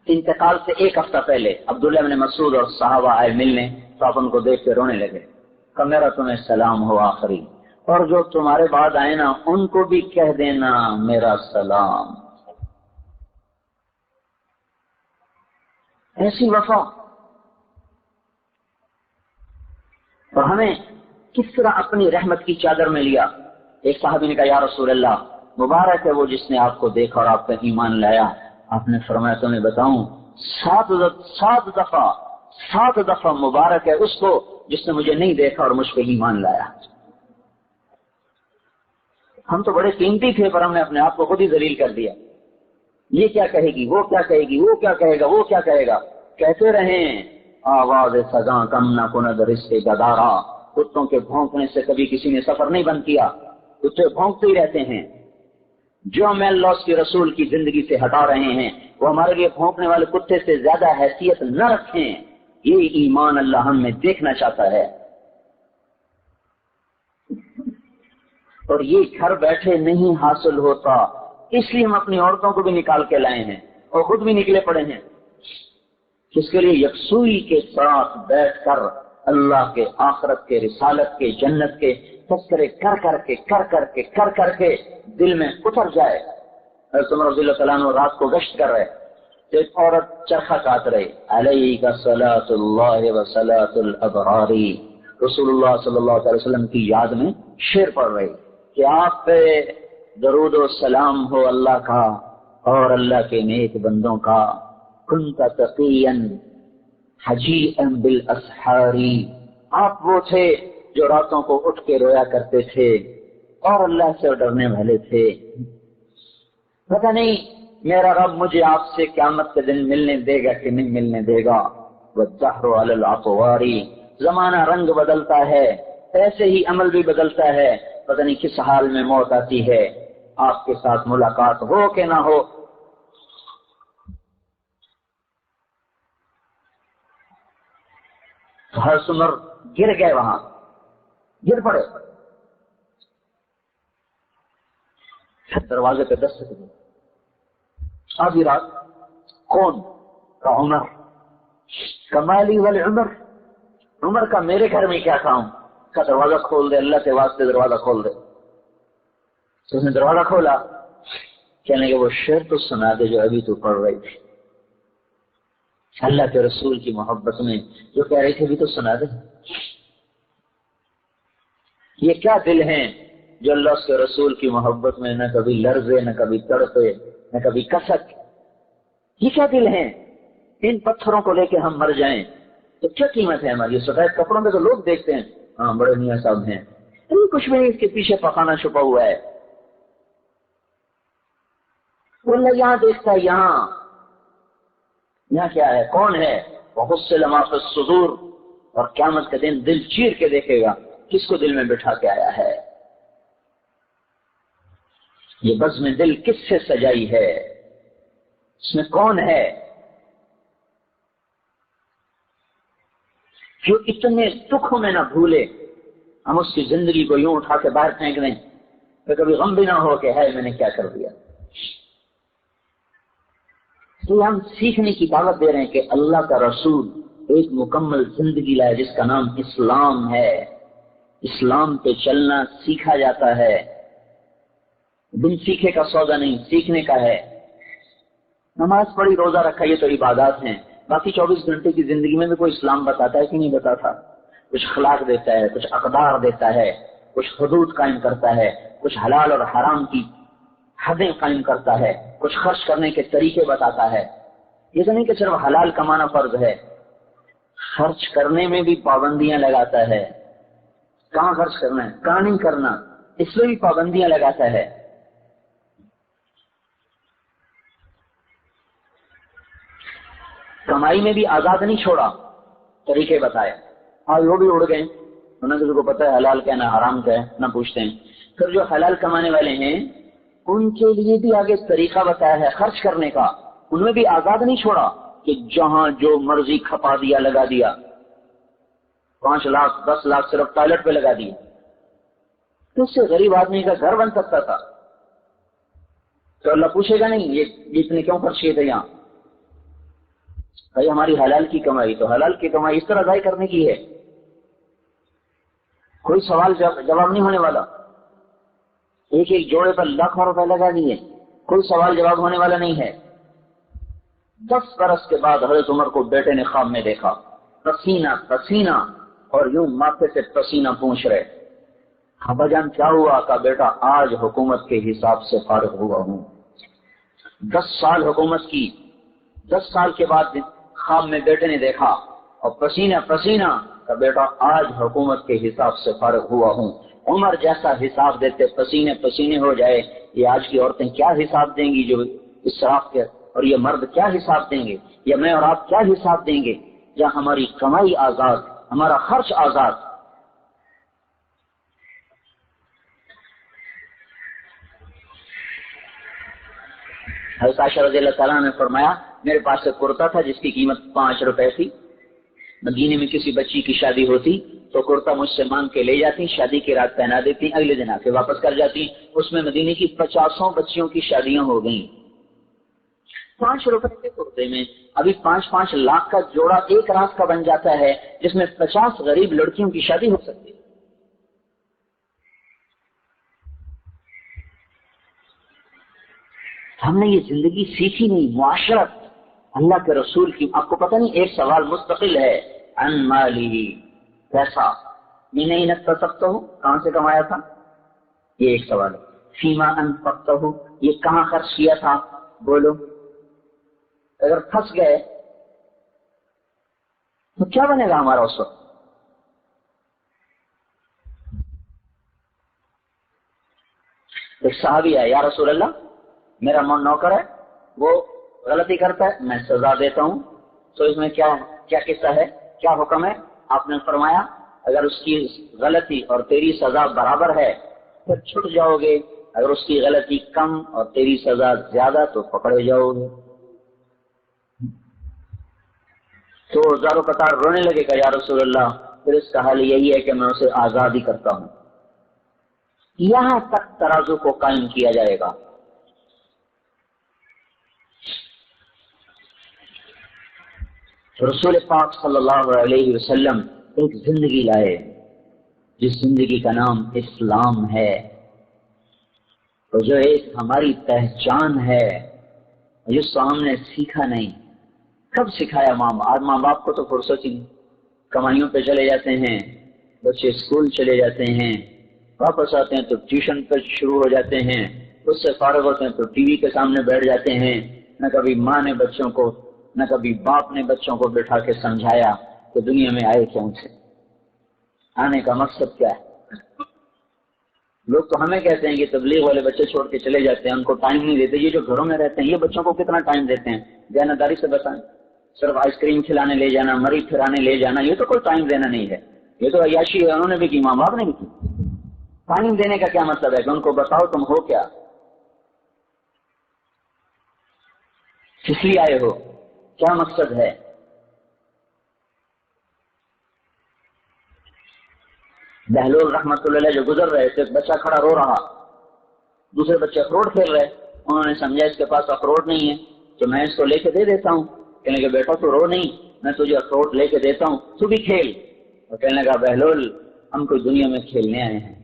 انتقال سے ایک ہفتہ پہلے عبداللہ بن مسعود اور صحابہ آئے ملنے تو آپ ان کو دیکھ کے رونے لگے، کہ میرا تمہیں سلام ہو آخری، اور جو تمہارے بعد آئے نا ان کو بھی کہہ دینا میرا سلام۔ ایسی وفا، اور ہمیں کس طرح اپنی رحمت کی چادر میں لیا۔ ایک صحابی نے کہا یا رسول اللہ مبارک ہے وہ جس نے آپ کو دیکھا اور آپ کا ایمان لایا۔ آپ نے فرمایا تمہیں بتاؤں 7 دفعہ مبارک ہے اس کو جس نے مجھے نہیں دیکھا اور مجھ پہ ایمان لایا۔ ہم تو بڑے قیمتی تھے پر ہم نے اپنے آپ کو خود ہی ذلیل کر دیا، یہ کیا کہے گی، وہ کیا کہے گی، وہ کیا کہے گا، وہ کیا کہے گا، کہتے رہیں آواز سزاں کم نہ کند رشتے گدارا۔ کتوں کے بھونکنے سے کبھی کسی نے سفر نہیں بند کیا، کتے بھونکتے ہی رہتے ہیں۔ جو ہمیں اللہ اس کے رسول کی زندگی سے ہٹا رہے ہیں وہ ہمارے لیے بھونکنے والے کتے سے زیادہ حیثیت نہ رکھیں، یہ ایمان اللہ ہم میں دیکھنا چاہتا ہے۔ اور یہ گھر بیٹھے نہیں حاصل ہوتا، اس لیے ہم اپنی عورتوں کو بھی نکال کے لائے ہیں اور خود بھی نکلے پڑے ہیں، جس کے لیے یکسوئی کے ساتھ بیٹھ کر اللہ کے آخرت کے رسالت کے جنت کے تذکرے کر کے دل میں اتر جائے۔ حضرت عمر رضی اللہ تعالیٰ عنہ رات کو گشت کر رہے، ایک عورت چرخہ کاٹ رہی، علیک صلاۃ اللہ و صلاۃ الابرار، رسول اللہ صلی اللہ علیہ وسلم کی یاد میں شعر پڑھ رہی کہ آپ پہ درود و سلام ہو اللہ کا اور اللہ کے نیک بندوں کا، کنت تقیا حجیئا بالاسحار، آپ وہ تھے جو راتوں کو اٹھ کے رویا کرتے تھے اور اللہ سے ڈرنے والے تھے۔ پتہ نہیں میرا رب مجھے آپ سے قیامت کے دن ملنے دے گا کہ نہیں ملنے دے گا۔ والدہر علی الاطوار، زمانہ رنگ بدلتا ہے ایسے ہی عمل بھی بدلتا ہے، پتہ نہیں کس حال میں موت آتی ہے، آپ کے ساتھ ملاقات ہو کہ نہ ہو۔ حضرت عمر گر گئے، وہاں گر پڑے، دروازے پہ دستک دی، آدھی رات، کون؟ کا عمر، کمالی والے عمر کا میرے گھر میں کیا کام؟ کا دروازہ کھول دے، اللہ کے واسطے دروازہ کھول دے۔ تو اس نے دروازہ کھولا، کہنے کہ وہ شعر تو سنا دے جو ابھی تو پڑھ رہی تھی، اللہ کے رسول کی محبت میں جو کہہ رہی تھی ابھی تو سنا دے۔ یہ کیا دل ہیں جو اللہ اس کے رسول کی محبت میں نہ کبھی لرزے، نہ کبھی تڑپے، نہ کبھی کسک؟ یہ کیا دل ہیں؟ ان پتھروں کو لے کے ہم مر جائیں تو کیا قیمت ہے ہماری؟ سفید کپڑوں میں تو لوگ دیکھتے ہیں ہاں بڑے میاں صاحب ہیں، کچھ بھی نہیں، اس کے پیچھے پخانا چھپا ہوا ہے۔ اللہ یہاں دیکھتا ہے، یہاں کیا ہے، کون ہے؟ وحصل ما فی الصدور، اور قیامت کے دن دل چیر کے دیکھے گا کس کو دل میں بٹھا کے آیا ہے، یہ بزم دل کس سے سجائی ہے، اس میں کون ہے جو اتنے دکھوں میں نہ بھولے ہم اس کی زندگی کو یوں اٹھا کے باہر پھینک دیں تو کبھی غم بھی نہ ہو کہ ہے میں نے کیا کر دیا۔ تو ہم سیکھنے کی دعوت دے رہے ہیں کہ اللہ کا رسول ایک مکمل زندگی لائے جس کا نام اسلام ہے، اسلام پہ چلنا سیکھا جاتا ہے، بن سیکھے کا سودا نہیں، سیکھنے کا ہے۔ نماز پڑھی، روزہ رکھا، یہ تو عبادات ہیں۔ باقی 24 گھنٹے کی زندگی میں بھی کوئی اسلام بتاتا ہے کہ نہیں بتاتا؟ کچھ اخلاق دیتا ہے، کچھ اقدار دیتا ہے، کچھ حدود قائم کرتا ہے، کچھ حلال اور حرام کی حدیں قائم کرتا ہے، کچھ خرچ کرنے کے طریقے بتاتا ہے۔ یہ تو نہیں کہ صرف حلال کمانا فرض ہے، خرچ کرنے میں بھی پابندیاں لگاتا ہے۔ کہاں خرچ کرنا ہے، کہاں نہیں کرنا، اس میں بھی پابندیاں لگاتا ہے۔ کمائی میں بھی آزاد نہیں چھوڑا، طریقے بتائے۔ آج وہ بھی اڑ گئے، انہیں کسی کو پتہ ہے حلال کیا نہ حرام کیا ہے، نہ پوچھتے ہیں۔ پھر جو حلال کمانے والے ہیں ان کے لیے بھی آگے طریقہ بتایا ہے خرچ کرنے کا، ان میں بھی آزاد نہیں چھوڑا کہ جہاں جو مرضی کھپا دیا، لگا دیا۔ 5 لاکھ 10 لاکھ صرف ٹوائلٹ پہ لگا دیے، تو اس سے غریب آدمی کا گھر بن سکتا تھا۔ تو اللہ پوچھے گا نہیں یہ اتنے کیوں خرچ کیے تھے یہاں؟ بھائی ہماری حلال کی کمائی، تو حلال کی کمائی اس طرح ضائع کرنے کی ہے، کوئی سوال جواب نہیں ہونے والا۔ ایک ایک جوڑے پر لاکھوں روپے لگا دیے، کوئی سوال جواب ہونے والا نہیں ہے۔ 10 برس کے بعد حضرت عمر کو بیٹے نے خواب میں دیکھا، پسینہ پسینہ، اور یوں ماتھے سے پسینہ پوچھ رہے۔ ابا جان کیا ہوا؟ کہا بیٹا آج حکومت کے حساب سے فارغ ہوا ہوں۔ 10 سال حکومت کی، 10 سال کے بعد خواب میں بیٹے نے دیکھا اور پسینہ پسینہ، کہا بیٹا آج حکومت کے حساب سے فارغ ہوا ہوں۔ عمر جیسا حساب دیتے پسینے پسینے ہو جائے، یہ آج کی عورتیں کیا حساب دیں گی جو اسراف کے، اور یہ مرد کیا حساب دیں گے، یا میں اور آپ کیا حساب دیں گے جہاں ہماری کمائی آزاد، ہمارا خرچ آزاد۔ حضرت عائشہ رضی اللہ تعالیٰ نے فرمایا میرے پاس ایک کرتا تھا جس کی قیمت 5 روپے تھی، مدینے میں کسی بچی کی شادی ہوتی تو کرتا مجھ سے مانگ کے لے جاتی، شادی کی رات پہنا دیتی، اگلے دن آ کے واپس کر جاتی۔ اس میں مدینے کی 50 بچیوں کی شادیاں ہو گئیں 5 روپے کے کرتے میں۔ ابھی 5-5 لاکھ کا جوڑا ایک رات کا بن جاتا ہے جس میں 50 غریب لڑکیوں کی شادی ہو سکتی ہے۔ ہم نے یہ زندگی سیکھی نہیں، معاشرت اللہ کے رسول کی۔ آپ کو پتہ نہیں ایک سوال مستقل ہے، ان مالی، پیسہ میں نہیں اکتسبتا ہوں، کہاں سے کمایا تھا، یہ ایک سوال ہے۔ فیما انفقتا ہوں، یہ کہاں خرچ کیا تھا، بولو۔ اگر پھنس گئے تو کیا بنے گا ہمارا اس وقت؟ ایک صحابی ہے، یا رسول اللہ میرا نوکر ہے، وہ غلطی کرتا ہے، میں سزا دیتا ہوں، تو اس میں کیا قصہ ہے، کیا حکم ہے؟ آپ نے فرمایا اگر اس کی غلطی اور تیری سزا برابر ہے تو چھٹ جاؤ گے، اگر اس کی غلطی کم اور تیری سزا زیادہ تو پکڑے جاؤ گے۔ تو زارو قطار رونے لگے گا، یا رسول اللہ پھر اس کا حل یہی ہے کہ میں اسے آزاد ہی کرتا ہوں۔ یہاں تک ترازو کو قائم کیا جائے گا۔ رسول پاک صلی اللہ علیہ وسلم ایک زندگی لائے جس زندگی کا نام اسلام ہے، اور جو ایک ہماری پہچان ہے جس کو ہم نے سیکھا نہیں۔ کب سکھایا ماں باپ کو؟ تو فرصت ہی، کمائیوں پہ چلے جاتے ہیں، بچے اسکول چلے جاتے ہیں، واپس آتے ہیں تو ٹیوشن پہ شروع ہو جاتے ہیں، اس سے فارغ ہوتے ہیں تو ٹی وی کے سامنے بیٹھ جاتے ہیں۔ نہ کبھی ماں نے بچوں کو، نہ کبھی باپ نے بچوں کو بٹھا کے سمجھایا کہ دنیا میں آئے کیوں سے، آنے کا مقصد کیا ہے۔ لوگ تو ہمیں کہتے ہیں کہ تبلیغ والے بچے چھوڑ کے چلے جاتے ہیں، ان کو ٹائم نہیں دیتے۔ یہ جو گھروں میں رہتے ہیں یہ بچوں کو کتنا ٹائم دیتے ہیں؟ دیانتداری سے بتائیں۔ صرف آئس کریم کھلانے لے جانا، مری پھرانے لے جانا، یہ تو کوئی ٹائم دینا نہیں ہے، یہ تو عیاشی ہے، انہوں نے بھی کی، ماں باپ نے بھی کی۔ ٹائم دینے کا کیا مطلب ہے کہ ان کو بتاؤ تم ہو کیا، کس لیے آئے ہو، کیا مقصد ہے؟ بہلول رحمت اللہ علیہ جو گزر رہے تھے، بچہ کھڑا رو رہا، دوسرے بچے اخروٹ کھیل رہے، انہوں نے سمجھا اس کے پاس اخروٹ نہیں ہے تو میں اس کو لے کے دے دیتا ہوں۔ کہنے لگے بیٹا تو رو نہیں، میں تجھے اخروٹ لے کے دیتا ہوں، تو بھی کھیل۔ اور کہنے لگا بہلول ہم کوئی دنیا میں کھیلنے آئے ہیں،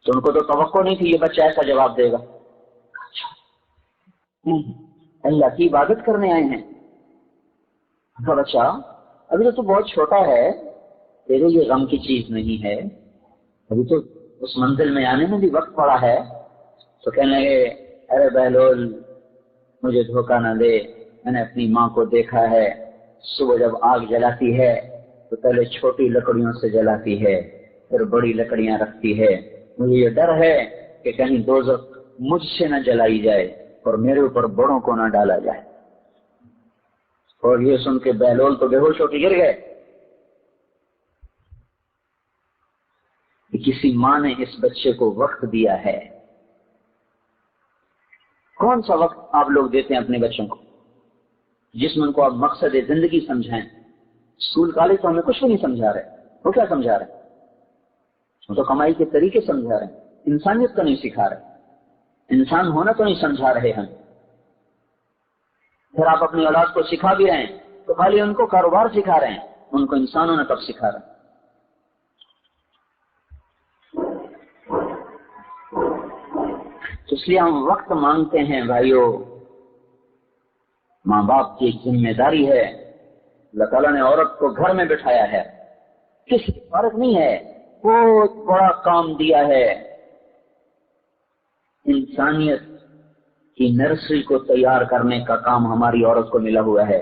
تو ان کو تو توقع نہیں تھی یہ بچہ ایسا جواب دے گا، اللہ کی عبادت کرنے آئے ہیں۔ تو بچہ ابھی تو بہت چھوٹا ہے، تیرے یہ غم کی چیز نہیں ہے، ابھی تو اس منزل میں آنے میں بھی وقت پڑا ہے۔ تو کہنے لگے ارے بہلول مجھے دھوکہ نہ دے، میں نے اپنی ماں کو دیکھا ہے صبح جب آگ جلاتی ہے تو پہلے چھوٹی لکڑیوں سے جلاتی ہے پھر بڑی لکڑیاں رکھتی ہے، مجھے یہ ڈر ہے کہ کہیں دوزخ مجھ سے نہ جلائی جائے اور میرے اوپر بڑوں کو نہ ڈالا جائے۔ اور یہ سن کے بہلول تو بے ہوش ہو کے گر گئے۔ کسی ماں نے اس بچے کو وقت دیا ہے۔ کون سا وقت آپ لوگ دیتے ہیں اپنے بچوں کو جس میں ان کو آپ مقصد زندگی سمجھائیں؟ اسکول کالج تو ہمیں کچھ بھی نہیں سمجھا رہے، وہ کیا سمجھا رہے؟ وہ تو کمائی کے طریقے سمجھا رہے ہیں، انسانیت تو نہیں سکھا رہے، انسان ہونا تو نہیں سمجھا رہے ہیں۔ پھر آپ اپنی اولاد کو سکھا بھی رہے ہیں تو خالی ان کو کاروبار سکھا رہے ہیں، ان کو انسانوں نے کب سکھا رہے ہیں؟ اس لیے ہم وقت مانگتے ہیں بھائیو، ماں باپ کی ایک ذمہ داری ہے۔ اللہ تعالیٰ نے عورت کو گھر میں بٹھایا ہے، کسی فرق نہیں ہے، بہت بڑا کام دیا ہے، انسانیت کی نرسری کو تیار کرنے کا کام ہماری عورت کو ملا ہوا ہے۔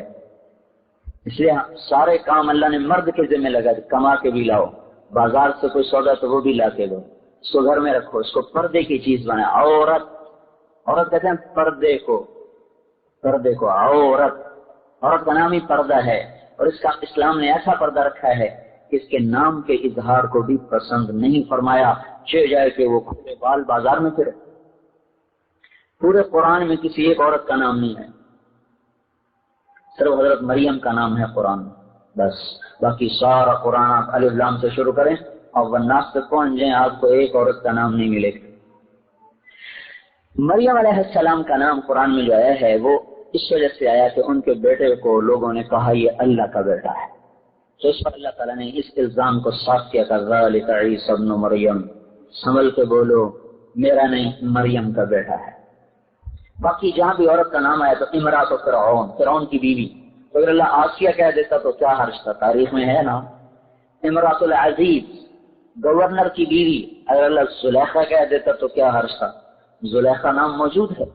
اس لیے سارے کام اللہ نے مرد کے ذمہ لگا دی، کما کے بھی لاؤ، بازار سے کوئی سودا تو وہ بھی لا کے دو، اس کو گھر میں رکھو، اس کو پردے کی چیز بنائے۔ عورت کہتے ہیں پردے کو عورت کا نام ہی پردہ ہے، اور اس کا اسلام نے ایسا پردہ رکھا ہے کہ اس کے نام کے اظہار کو بھی پسند نہیں فرمایا، چاہے جائے کہ وہ کھلے بال بازار میں پھرے۔ پورے قرآن میں کسی ایک عورت کا نام نہیں ہے، صرف حضرت مریم کا نام ہے قرآن میں، بس باقی سارا قرآن آپ الف لام سے شروع کریں اور والناس تک پہنچ جائیں، آپ کو ایک عورت کا نام نہیں ملے گا۔ مریم علیہ السلام کا نام قرآن میں جو آیا ہے وہ اس وجہ سے آیا کہ ان کے بیٹے کو لوگوں نے کہا یہ اللہ کا بیٹا ہے، تو اس پر اللہ تعالیٰ نے اس الزام کو صاف کیا تھا، ذالک عیسی ابن مریم، سنبھل کے بولو میرا نہیں مریم کا بیٹا ہے۔ باقی جہاں بھی عورت کا نام آیا تو امرأۃ فرعون کی بیوی، تو اگر اللہ آسیہ کہہ دیتا تو کیا حرج تھا، تاریخ میں ہے نا۔ امرأۃ العزیز گورنر کی بیوی، اگر اللہ زلیخا کہہ دیتا تو کیا حرج تھا، زلیخا نام موجود ہے۔